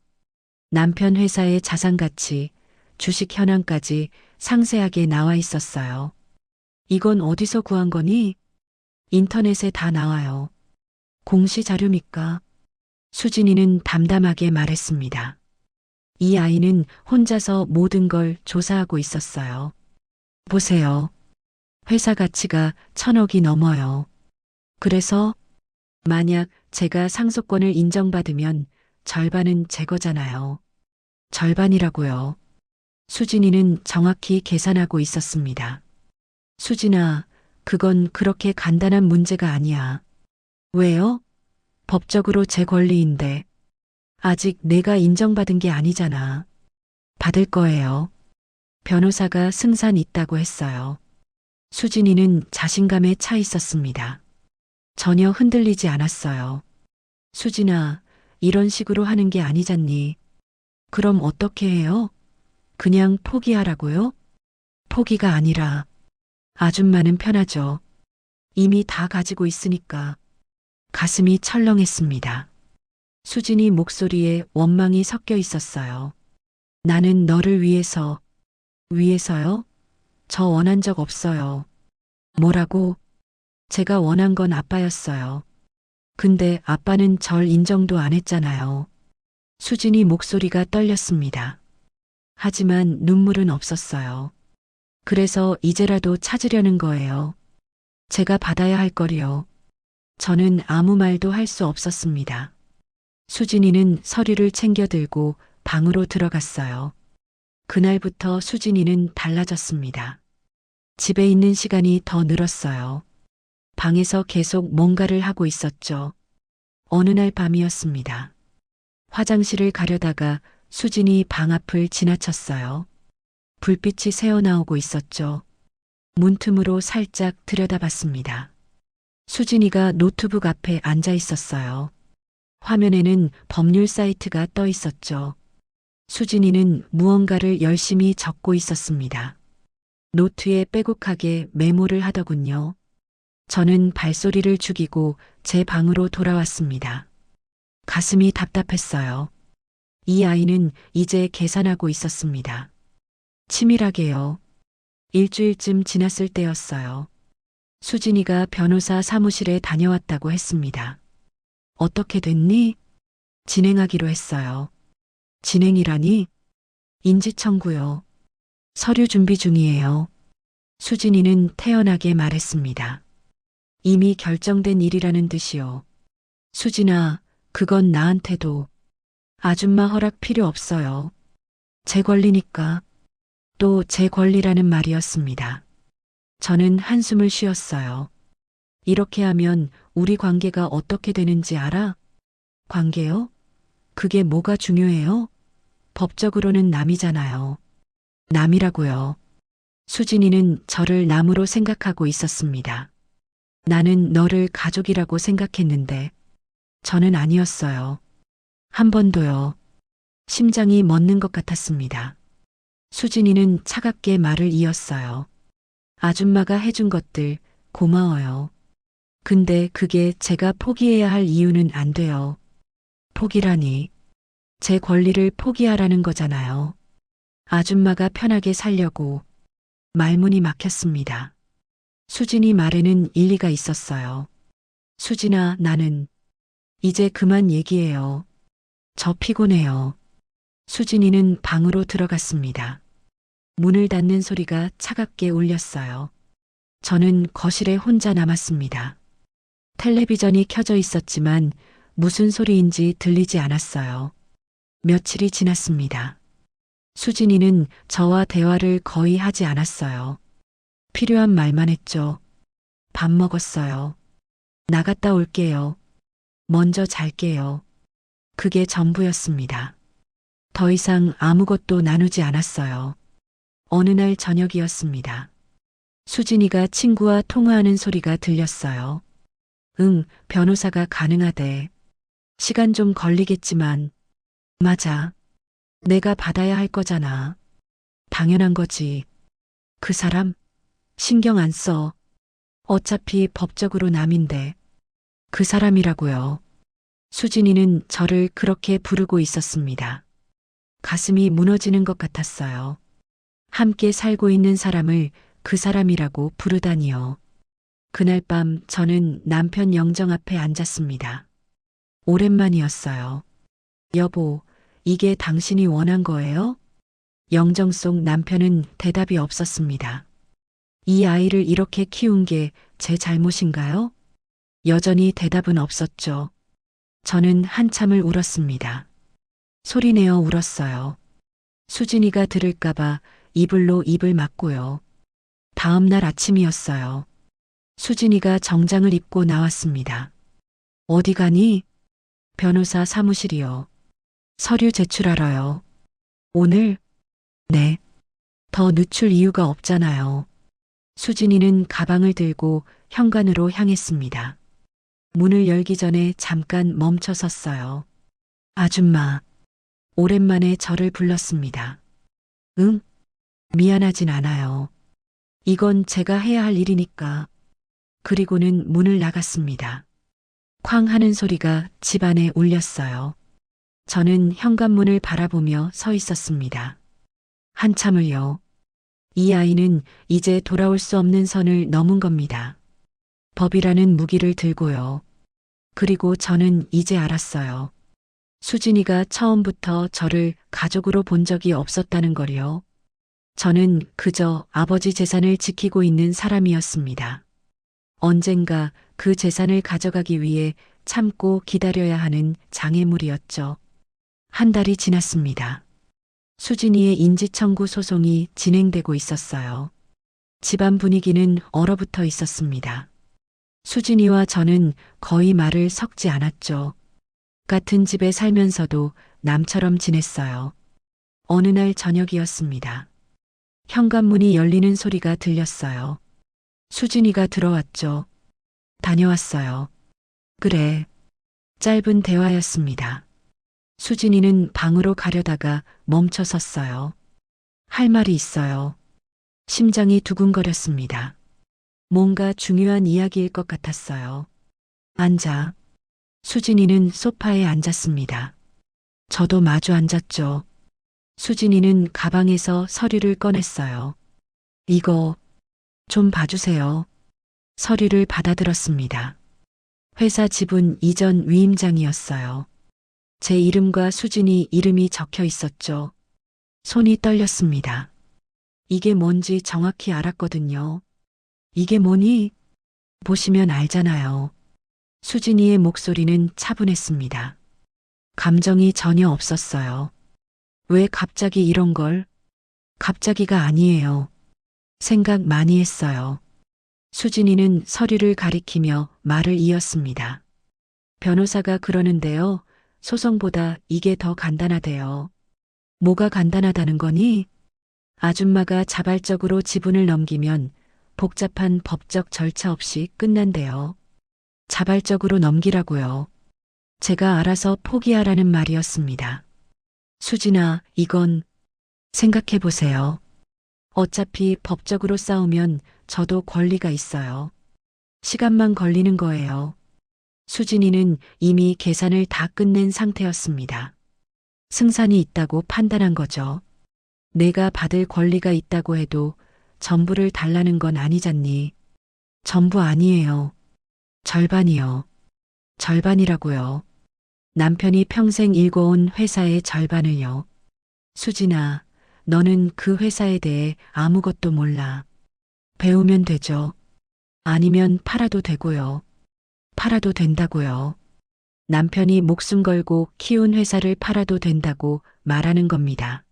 남편 회사의 자산 가치, 주식 현황까지 상세하게 나와 있었어요. 이건 어디서 구한 거니? 인터넷에 다 나와요. 공시 자료입니까? 수진이는 담담하게 말했습니다. 이 아이는 혼자서 모든 걸 조사하고 있었어요. 보세요. 회사 가치가 1,000억이 넘어요. 그래서 만약 제가 상속권을 인정받으면 절반은 제 거잖아요. 절반이라고요. 수진이는 정확히 계산하고 있었습니다. 수진아, 그건 그렇게 간단한 문제가 아니야. 왜요? 법적으로 제 권리인데. 아직 내가 인정받은 게 아니잖아. 받을 거예요. 변호사가 승산 있다고 했어요. 수진이는 자신감에 차 있었습니다. 전혀 흔들리지 않았어요. 수진아, 이런 식으로 하는 게 아니잖니. 그럼 어떻게 해요? 그냥 포기하라고요? 포기가 아니라 아줌마는 편하죠. 이미 다 가지고 있으니까. 가슴이 철렁했습니다. 수진이 목소리에 원망이 섞여 있었어요. 나는 너를 위해서. 위해서요? 저 원한 적 없어요. 뭐라고? 제가 원한 건 아빠였어요. 근데 아빠는 절 인정도 안 했잖아요. 수진이 목소리가 떨렸습니다. 하지만 눈물은 없었어요. 그래서 이제라도 찾으려는 거예요. 제가 받아야 할 거리요. 저는 아무 말도 할 수 없었습니다. 수진이는 서류를 챙겨 들고 방으로 들어갔어요. 그날부터 수진이는 달라졌습니다. 집에 있는 시간이 더 늘었어요. 방에서 계속 뭔가를 하고 있었죠. 어느 날 밤이었습니다. 화장실을 가려다가 수진이 방 앞을 지나쳤어요. 불빛이 새어나오고 있었죠. 문틈으로 살짝 들여다봤습니다. 수진이가 노트북 앞에 앉아 있었어요. 화면에는 법률 사이트가 떠 있었죠. 수진이는 무언가를 열심히 적고 있었습니다. 노트에 빼곡하게 메모를 하더군요. 저는 발소리를 죽이고 제 방으로 돌아왔습니다. 가슴이 답답했어요. 이 아이는 이제 계산하고 있었습니다. 치밀하게요. 일주일쯤 지났을 때였어요. 수진이가 변호사 사무실에 다녀왔다고 했습니다. 어떻게 됐니? 진행하기로 했어요. 진행이라니? 인지청구요. 서류 준비 중이에요. 수진이는 태연하게 말했습니다. 이미 결정된 일이라는 듯이요. 수진아, 그건 나한테도. 아줌마 허락 필요 없어요. 제 권리니까. 또 제 권리라는 말이었습니다. 저는 한숨을 쉬었어요. 이렇게 하면 우리 관계가 어떻게 되는지 알아? 관계요? 그게 뭐가 중요해요? 법적으로는 남이잖아요. 남이라고요. 수진이는 저를 남으로 생각하고 있었습니다. 나는 너를 가족이라고 생각했는데 저는 아니었어요. 한 번도요. 심장이 멎는 것 같았습니다. 수진이는 차갑게 말을 이었어요. 아줌마가 해준 것들 고마워요. 근데 그게 제가 포기해야 할 이유는 안 돼요. 포기라니. 제 권리를 포기하라는 거잖아요. 아줌마가 편하게 살려고. 말문이 막혔습니다. 수진이 말에는 일리가 있었어요. 수진아, 나는 이제 그만 얘기해요. 저 피곤해요. 수진이는 방으로 들어갔습니다. 문을 닫는 소리가 차갑게 울렸어요. 저는 거실에 혼자 남았습니다. 텔레비전이 켜져 있었지만 무슨 소리인지 들리지 않았어요. 며칠이 지났습니다. 수진이는 저와 대화를 거의 하지 않았어요. 필요한 말만 했죠. 밥 먹었어요. 나갔다 올게요. 먼저 잘게요. 그게 전부였습니다. 더 이상 아무것도 나누지 않았어요. 어느 날 저녁이었습니다. 수진이가 친구와 통화하는 소리가 들렸어요. 응, 변호사가 가능하대. 시간 좀 걸리겠지만. 맞아. 내가 받아야 할 거잖아. 당연한 거지. 그 사람? 신경 안 써. 어차피 법적으로 남인데. 그 사람이라고요. 수진이는 저를 그렇게 부르고 있었습니다. 가슴이 무너지는 것 같았어요. 함께 살고 있는 사람을 그 사람이라고 부르다니요. 그날 밤 저는 남편 영정 앞에 앉았습니다. 오랜만이었어요. 여보, 이게 당신이 원한 거예요? 영정 속 남편은 대답이 없었습니다. 이 아이를 이렇게 키운 게 제 잘못인가요? 여전히 대답은 없었죠. 저는 한참을 울었습니다. 소리내어 울었어요. 수진이가 들을까봐 이불로 입을 막고요. 다음 날 아침이었어요. 수진이가 정장을 입고 나왔습니다. 어디 가니? 변호사 사무실이요. 서류 제출하러요. 오늘? 네. 더 늦출 이유가 없잖아요. 수진이는 가방을 들고 현관으로 향했습니다. 문을 열기 전에 잠깐 멈춰 섰어요. 아줌마. 오랜만에 저를 불렀습니다. 응? 미안하진 않아요. 이건 제가 해야 할 일이니까. 그리고는 문을 나갔습니다. 쾅 하는 소리가 집안에 울렸어요. 저는 현관문을 바라보며 서 있었습니다. 한참을요. 이 아이는 이제 돌아올 수 없는 선을 넘은 겁니다. 법이라는 무기를 들고요. 그리고 저는 이제 알았어요. 수진이가 처음부터 저를 가족으로 본 적이 없었다는 걸요. 저는 그저 아버지 재산을 지키고 있는 사람이었습니다. 언젠가 그 재산을 가져가기 위해 참고 기다려야 하는 장애물이었죠. 한 달이 지났습니다. 수진이의 인지청구 소송이 진행되고 있었어요. 집안 분위기는 얼어붙어 있었습니다. 수진이와 저는 거의 말을 섞지 않았죠. 같은 집에 살면서도 남처럼 지냈어요. 어느 날 저녁이었습니다. 현관문이 열리는 소리가 들렸어요. 수진이가 들어왔죠. 다녀왔어요. 그래. 짧은 대화였습니다. 수진이는 방으로 가려다가 멈춰 섰어요. 할 말이 있어요. 심장이 두근거렸습니다. 뭔가 중요한 이야기일 것 같았어요. 앉아. 수진이는 소파에 앉았습니다. 저도 마주 앉았죠. 수진이는 가방에서 서류를 꺼냈어요. 이거 좀 봐주세요. 서류를 받아들었습니다. 회사 지분 이전 위임장이었어요. 제 이름과 수진이 이름이 적혀 있었죠. 손이 떨렸습니다. 이게 뭔지 정확히 알았거든요. 이게 뭐니? 보시면 알잖아요. 수진이의 목소리는 차분했습니다. 감정이 전혀 없었어요. 왜 갑자기 이런 걸? 갑자기가 아니에요. 생각 많이 했어요. 수진이는 서류를 가리키며 말을 이었습니다. 변호사가 그러는데요. 소송보다 이게 더 간단하대요. 뭐가 간단하다는 거니? 아줌마가 자발적으로 지분을 넘기면 복잡한 법적 절차 없이 끝난대요. 자발적으로 넘기라고요. 제가 알아서 포기하라는 말이었습니다. 수진아, 이건 생각해 보세요. 어차피 법적으로 싸우면 저도 권리가 있어요. 시간만 걸리는 거예요. 수진이는 이미 계산을 다 끝낸 상태였습니다. 승산이 있다고 판단한 거죠. 내가 받을 권리가 있다고 해도 전부를 달라는 건 아니잖니. 전부 아니에요. 절반이요. 절반이라고요. 남편이 평생 일궈온 회사의 절반을요. 수진아, 너는 그 회사에 대해 아무것도 몰라. 배우면 되죠. 아니면 팔아도 되고요. 팔아도 된다고요. 남편이 목숨 걸고 키운 회사를 팔아도 된다고 말하는 겁니다.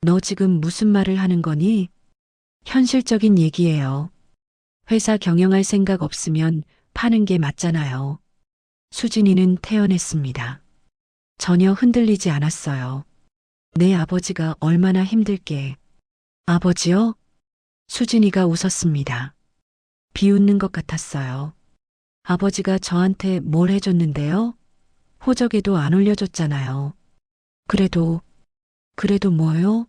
너 지금 무슨 말을 하는 거니? 현실적인 얘기예요. 회사 경영할 생각 없으면 파는 게 맞잖아요. 수진이는 태연했습니다. 전혀 흔들리지 않았어요. 내 아버지가 얼마나 힘들게. 아버지요? 수진이가 웃었습니다. 비웃는 것 같았어요. 아버지가 저한테 뭘 해줬는데요? 호적에도 안 올려줬잖아요. 그래도 뭐요?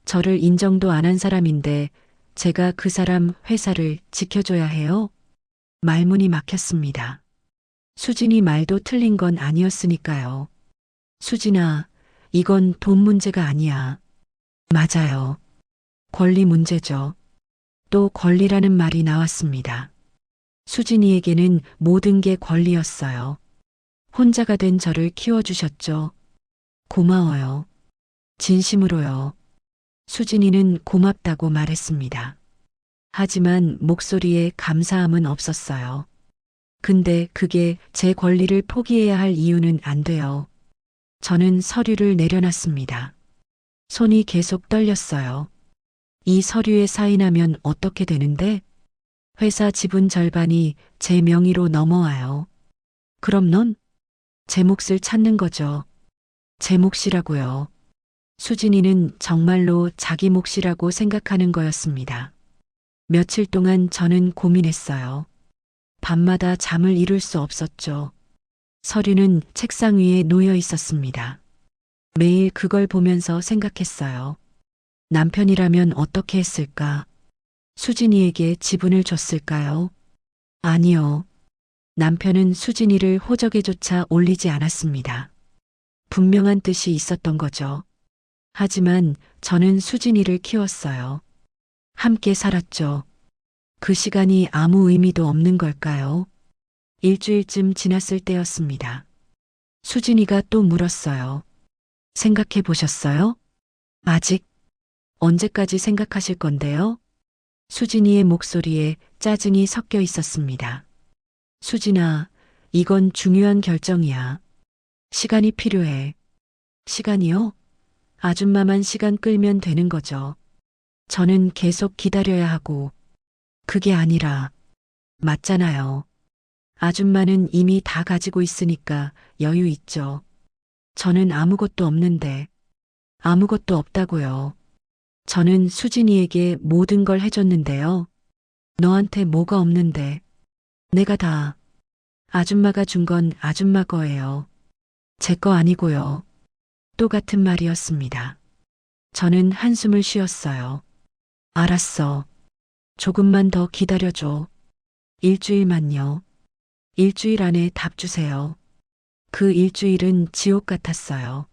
저를 인정도 안 한 사람인데 제가 그 사람 회사를 지켜줘야 해요? 말문이 막혔습니다. 수진이 말도 틀린 건 아니었으니까요. 수진아, 이건 돈 문제가 아니야. 맞아요. 권리 문제죠. 또 권리라는 말이 나왔습니다. 수진이에게는 모든 게 권리였어요. 혼자가 된 저를 키워주셨죠. 고마워요. 진심으로요. 수진이는 고맙다고 말했습니다. 하지만 목소리에 감사함은 없었어요. 근데 그게 제 권리를 포기해야 할 이유는 안 돼요. 저는 서류를 내려놨습니다. 손이 계속 떨렸어요. 이 서류에 사인하면 어떻게 되는데? 회사 지분 절반이 제 명의로 넘어와요. 그럼 넌? 제 몫을 찾는 거죠. 제 몫이라고요. 수진이는 정말로 자기 몫이라고 생각하는 거였습니다. 며칠 동안 저는 고민했어요. 밤마다 잠을 이룰 수 없었죠. 서류는 책상 위에 놓여 있었습니다. 매일 그걸 보면서 생각했어요. 남편이라면 어떻게 했을까? 수진이에게 지분을 줬을까요? 아니요. 남편은 수진이를 호적에조차 올리지 않았습니다. 분명한 뜻이 있었던 거죠. 하지만 저는 수진이를 키웠어요. 함께 살았죠. 그 시간이 아무 의미도 없는 걸까요? 일주일쯤 지났을 때였습니다. 수진이가 또 물었어요. 생각해 보셨어요? 아직? 언제까지 생각하실 건데요? 수진이의 목소리에 짜증이 섞여 있었습니다. 수진아, 이건 중요한 결정이야. 시간이 필요해. 시간이요? 아줌마만 시간 끌면 되는 거죠. 저는 계속 기다려야 하고. 그게 아니라, 맞잖아요. 아줌마는 이미 다 가지고 있으니까 여유 있죠. 저는 아무것도 없는데, 아무것도 없다고요. 저는 수진이에게 모든 걸 해줬는데요. 너한테 뭐가 없는데. 내가 다. 아줌마가 준 건 아줌마 거예요. 제 거 아니고요. 또 같은 말이었습니다. 저는 한숨을 쉬었어요. 알았어. 조금만 더 기다려줘. 일주일만요. 일주일 안에 답 주세요. 그 일주일은 지옥 같았어요.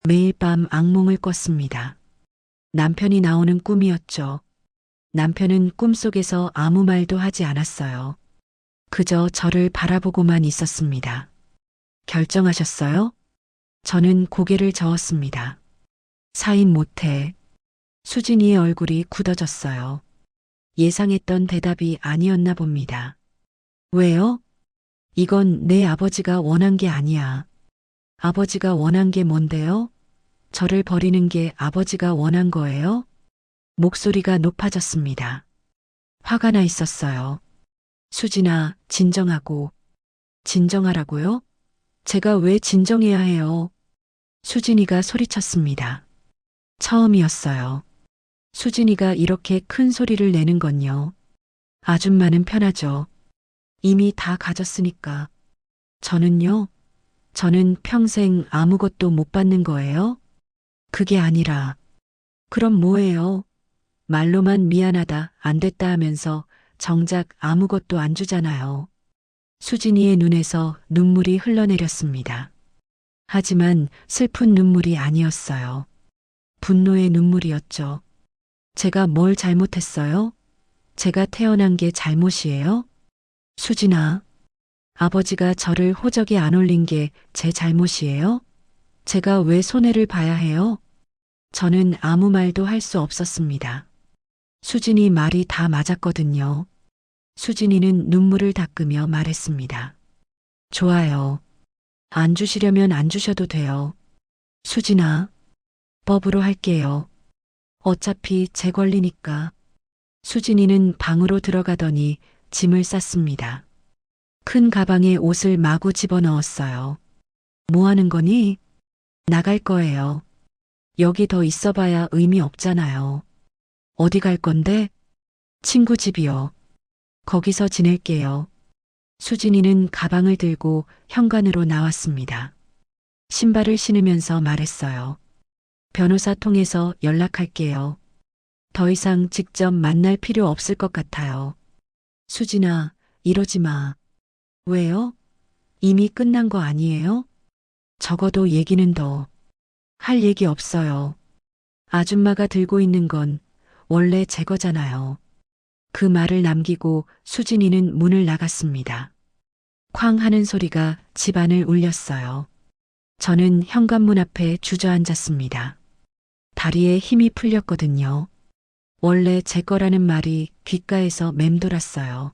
매일 밤 악몽을 꿨습니다. 남편이 나오는 꿈이었죠. 남편은 꿈속에서 아무 말도 하지 않았어요. 그저 저를 바라보고만 있었습니다. 결정하셨어요? 저는 고개를 저었습니다. 사인 못해. 수진이의 얼굴이 굳어졌어요. 예상했던 대답이 아니었나 봅니다. 왜요? 이건 내 아버지가 원한 게 아니야. 아버지가 원한 게 뭔데요? 저를 버리는 게 아버지가 원한 거예요? 목소리가 높아졌습니다. 화가 나 있었어요. 수진아, 진정하고. 진정하라고요? 제가 왜 진정해야 해요? 수진이가 소리쳤습니다. 처음이었어요. 수진이가 이렇게 큰 소리를 내는 건요. 아줌마는 편하죠. 이미 다 가졌으니까. 저는요? 저는 평생 아무것도 못 받는 거예요? 그게 아니라. 그럼 뭐예요? 말로만 미안하다, 안 됐다 하면서 정작 아무것도 안 주잖아요. 수진이의 눈에서 눈물이 흘러내렸습니다. 하지만 슬픈 눈물이 아니었어요. 분노의 눈물이었죠. 제가 뭘 잘못했어요? 제가 태어난 게 잘못이에요? 수진아, 아버지가 저를 호적에 안 올린 게 제 잘못이에요? 제가 왜 손해를 봐야 해요? 저는 아무 말도 할 수 없었습니다. 수진이 말이 다 맞았거든요. 수진이는 눈물을 닦으며 말했습니다. 좋아요. 안 주시려면 안 주셔도 돼요. 수진아, 법으로 할게요. 어차피 제 권리니까. 수진이는 방으로 들어가더니 짐을 쌌습니다. 큰 가방에 옷을 마구 집어넣었어요. 뭐 하는 거니? 나갈 거예요. 여기 더 있어봐야 의미 없잖아요. 어디 갈 건데? 친구 집이요. 거기서 지낼게요. 수진이는 가방을 들고 현관으로 나왔습니다. 신발을 신으면서 말했어요. 변호사 통해서 연락할게요. 더 이상 직접 만날 필요 없을 것 같아요. 수진아, 이러지 마. 왜요? 이미 끝난 거 아니에요? 적어도 얘기는 더. 할 얘기 없어요. 아줌마가 들고 있는 건 원래 제 거잖아요. 그 말을 남기고 수진이는 문을 나갔습니다. 쾅 하는 소리가 집안을 울렸어요. 저는 현관문 앞에 주저앉았습니다. 다리에 힘이 풀렸거든요. 원래 제 거라는 말이 귓가에서 맴돌았어요.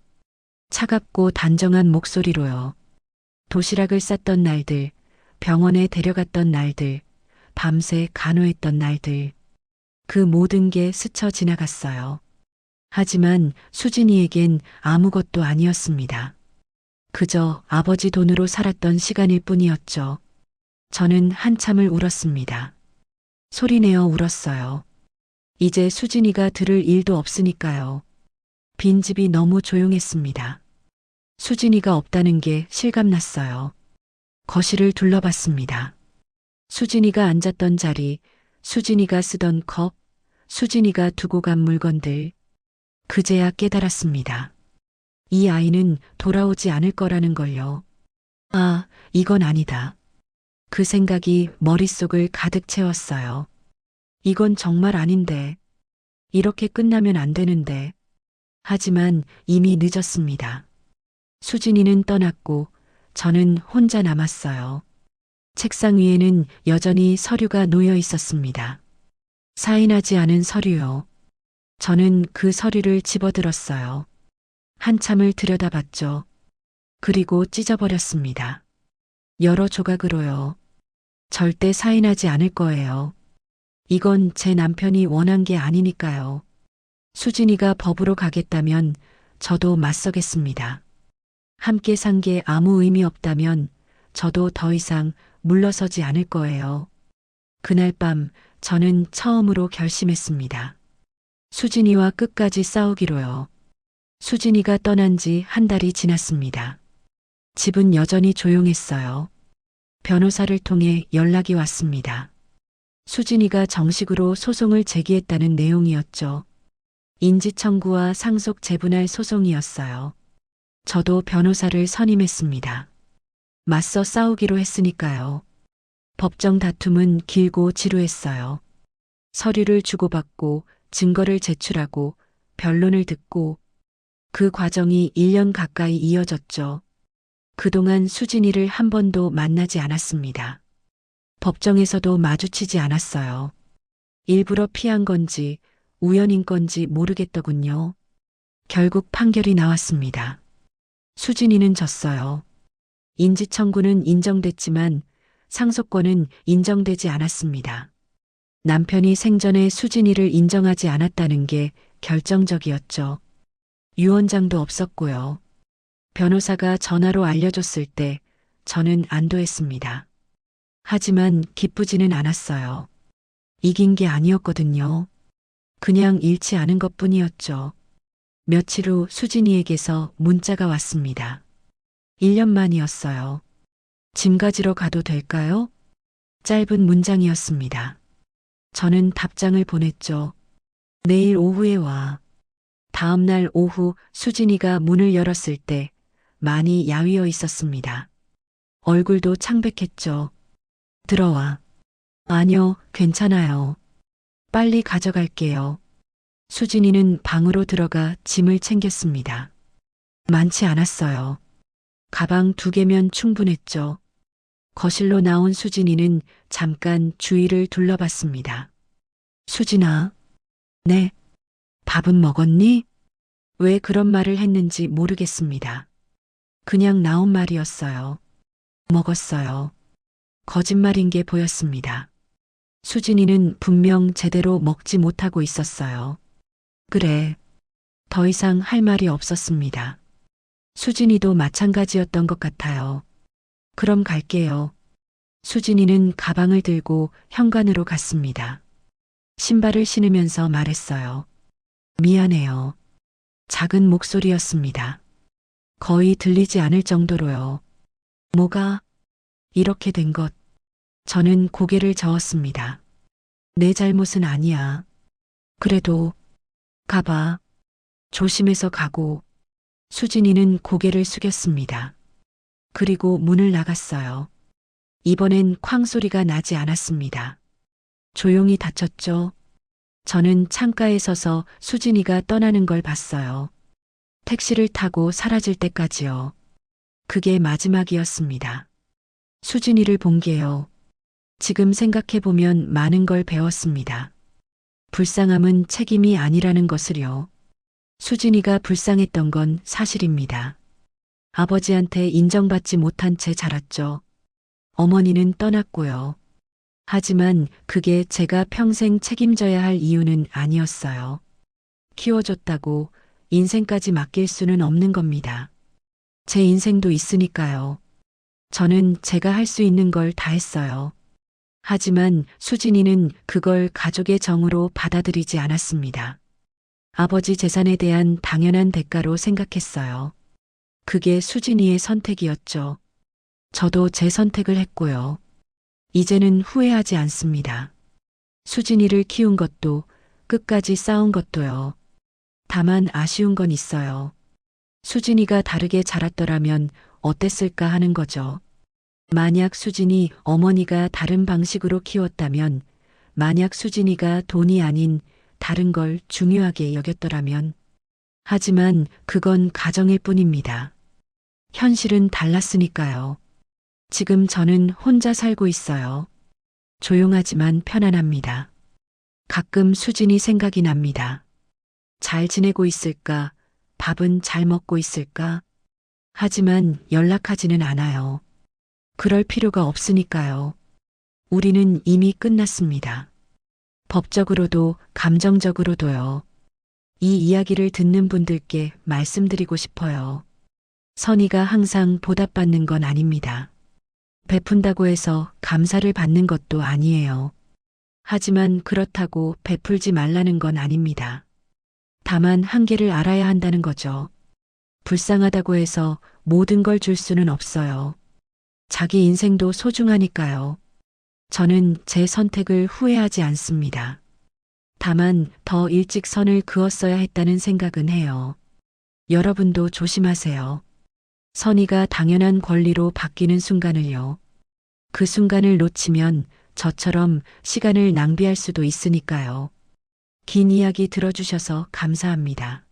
차갑고 단정한 목소리로요. 도시락을 쌌던 날들, 병원에 데려갔던 날들, 밤새 간호했던 날들. 그 모든 게 스쳐 지나갔어요. 하지만 수진이에겐 아무것도 아니었습니다. 그저 아버지 돈으로 살았던 시간일 뿐이었죠. 저는 한참을 울었습니다. 소리내어 울었어요. 이제 수진이가 들을 일도 없으니까요. 빈집이 너무 조용했습니다. 수진이가 없다는 게 실감났어요. 거실을 둘러봤습니다. 수진이가 앉았던 자리, 수진이가 쓰던 컵, 수진이가 두고 간 물건들. 그제야 깨달았습니다. 이 아이는 돌아오지 않을 거라는 걸요. 아, 이건 아니다. 그 생각이 머릿속을 가득 채웠어요. 이건 정말 아닌데. 이렇게 끝나면 안 되는데. 하지만 이미 늦었습니다. 수진이는 떠났고 저는 혼자 남았어요. 책상 위에는 여전히 서류가 놓여 있었습니다. 사인하지 않은 서류요. 저는 그 서류를 집어들었어요. 한참을 들여다봤죠. 그리고 찢어버렸습니다. 여러 조각으로요. 절대 사인하지 않을 거예요. 이건 제 남편이 원한 게 아니니까요. 수진이가 법으로 가겠다면 저도 맞서겠습니다. 함께 산 게 아무 의미 없다면 저도 더 이상 물러서지 않을 거예요. 그날 밤 저는 처음으로 결심했습니다. 수진이와 끝까지 싸우기로요. 수진이가 떠난 지 한 달이 지났습니다. 집은 여전히 조용했어요. 변호사를 통해 연락이 왔습니다. 수진이가 정식으로 소송을 제기했다는 내용이었죠. 인지청구와 상속 재분할 소송이었어요. 저도 변호사를 선임했습니다. 맞서 싸우기로 했으니까요. 법정 다툼은 길고 지루했어요. 서류를 주고받고 증거를 제출하고 변론을 듣고 그 과정이 1년 가까이 이어졌죠. 그동안 수진이를 한 번도 만나지 않았습니다. 법정에서도 마주치지 않았어요. 일부러 피한 건지 우연인 건지 모르겠더군요. 결국 판결이 나왔습니다. 수진이는 졌어요. 인지청구는 인정됐지만 상속권은 인정되지 않았습니다. 남편이 생전에 수진이를 인정하지 않았다는 게 결정적이었죠. 유언장도 없었고요. 변호사가 전화로 알려줬을 때 저는 안도했습니다. 하지만 기쁘지는 않았어요. 이긴 게 아니었거든요. 그냥 잃지 않은 것뿐이었죠. 며칠 후 수진이에게서 문자가 왔습니다. 1년 만이었어요. 짐 가지러 가도 될까요? 짧은 문장이었습니다. 저는 답장을 보냈죠. 내일 오후에 와. 다음 날 오후 수진이가 문을 열었을 때 많이 야위어 있었습니다. 얼굴도 창백했죠. 들어와. 아니요, 괜찮아요. 빨리 가져갈게요. 수진이는 방으로 들어가 짐을 챙겼습니다. 많지 않았어요. 가방 2개면 충분했죠. 거실로 나온 수진이는 잠깐 주위를 둘러봤습니다. 수진아. 네. 밥은 먹었니? 왜 그런 말을 했는지 모르겠습니다. 그냥 나온 말이었어요. 먹었어요. 거짓말인 게 보였습니다. 수진이는 분명 제대로 먹지 못하고 있었어요. 그래. 더 이상 할 말이 없었습니다. 수진이도 마찬가지였던 것 같아요. 그럼 갈게요. 수진이는 가방을 들고 현관으로 갔습니다. 신발을 신으면서 말했어요. 미안해요. 작은 목소리였습니다. 거의 들리지 않을 정도로요. 뭐가? 이렇게 된 것. 저는 고개를 저었습니다. 내 잘못은 아니야. 그래도 가봐. 조심해서 가고. 수진이는 고개를 숙였습니다. 그리고 문을 나갔어요. 이번엔 쾅 소리가 나지 않았습니다. 조용히 닫혔죠. 저는 창가에 서서 수진이가 떠나는 걸 봤어요. 택시를 타고 사라질 때까지요. 그게 마지막이었습니다. 수진이를 본 게요. 지금 생각해보면 많은 걸 배웠습니다. 불쌍함은 책임이 아니라는 것을요. 수진이가 불쌍했던 건 사실입니다. 아버지한테 인정받지 못한 채 자랐죠. 어머니는 떠났고요. 하지만 그게 제가 평생 책임져야 할 이유는 아니었어요. 키워줬다고 인생까지 맡길 수는 없는 겁니다. 제 인생도 있으니까요. 저는 제가 할 수 있는 걸 다 했어요. 하지만 수진이는 그걸 가족의 정으로 받아들이지 않았습니다. 아버지 재산에 대한 당연한 대가로 생각했어요. 그게 수진이의 선택이었죠. 저도 제 선택을 했고요. 이제는 후회하지 않습니다. 수진이를 키운 것도 끝까지 싸운 것도요. 다만 아쉬운 건 있어요. 수진이가 다르게 자랐더라면 어땠을까 하는 거죠. 만약 수진이 어머니가 다른 방식으로 키웠다면, 만약 수진이가 돈이 아닌 다른 걸 중요하게 여겼더라면. 하지만 그건 가정일 뿐입니다. 현실은 달랐으니까요. 지금 저는 혼자 살고 있어요. 조용하지만 편안합니다. 가끔 수진이 생각이 납니다. 잘 지내고 있을까? 밥은 잘 먹고 있을까? 하지만 연락하지는 않아요. 그럴 필요가 없으니까요. 우리는 이미 끝났습니다. 법적으로도 감정적으로도요. 이 이야기를 듣는 분들께 말씀드리고 싶어요. 선의가 항상 보답받는 건 아닙니다. 베푼다고 해서 감사를 받는 것도 아니에요. 하지만 그렇다고 베풀지 말라는 건 아닙니다. 다만 한계를 알아야 한다는 거죠. 불쌍하다고 해서 모든 걸 줄 수는 없어요. 자기 인생도 소중하니까요. 저는 제 선택을 후회하지 않습니다. 다만 더 일찍 선을 그었어야 했다는 생각은 해요. 여러분도 조심하세요. 선의가 당연한 권리로 바뀌는 순간을요. 그 순간을 놓치면 저처럼 시간을 낭비할 수도 있으니까요. 긴 이야기 들어주셔서 감사합니다.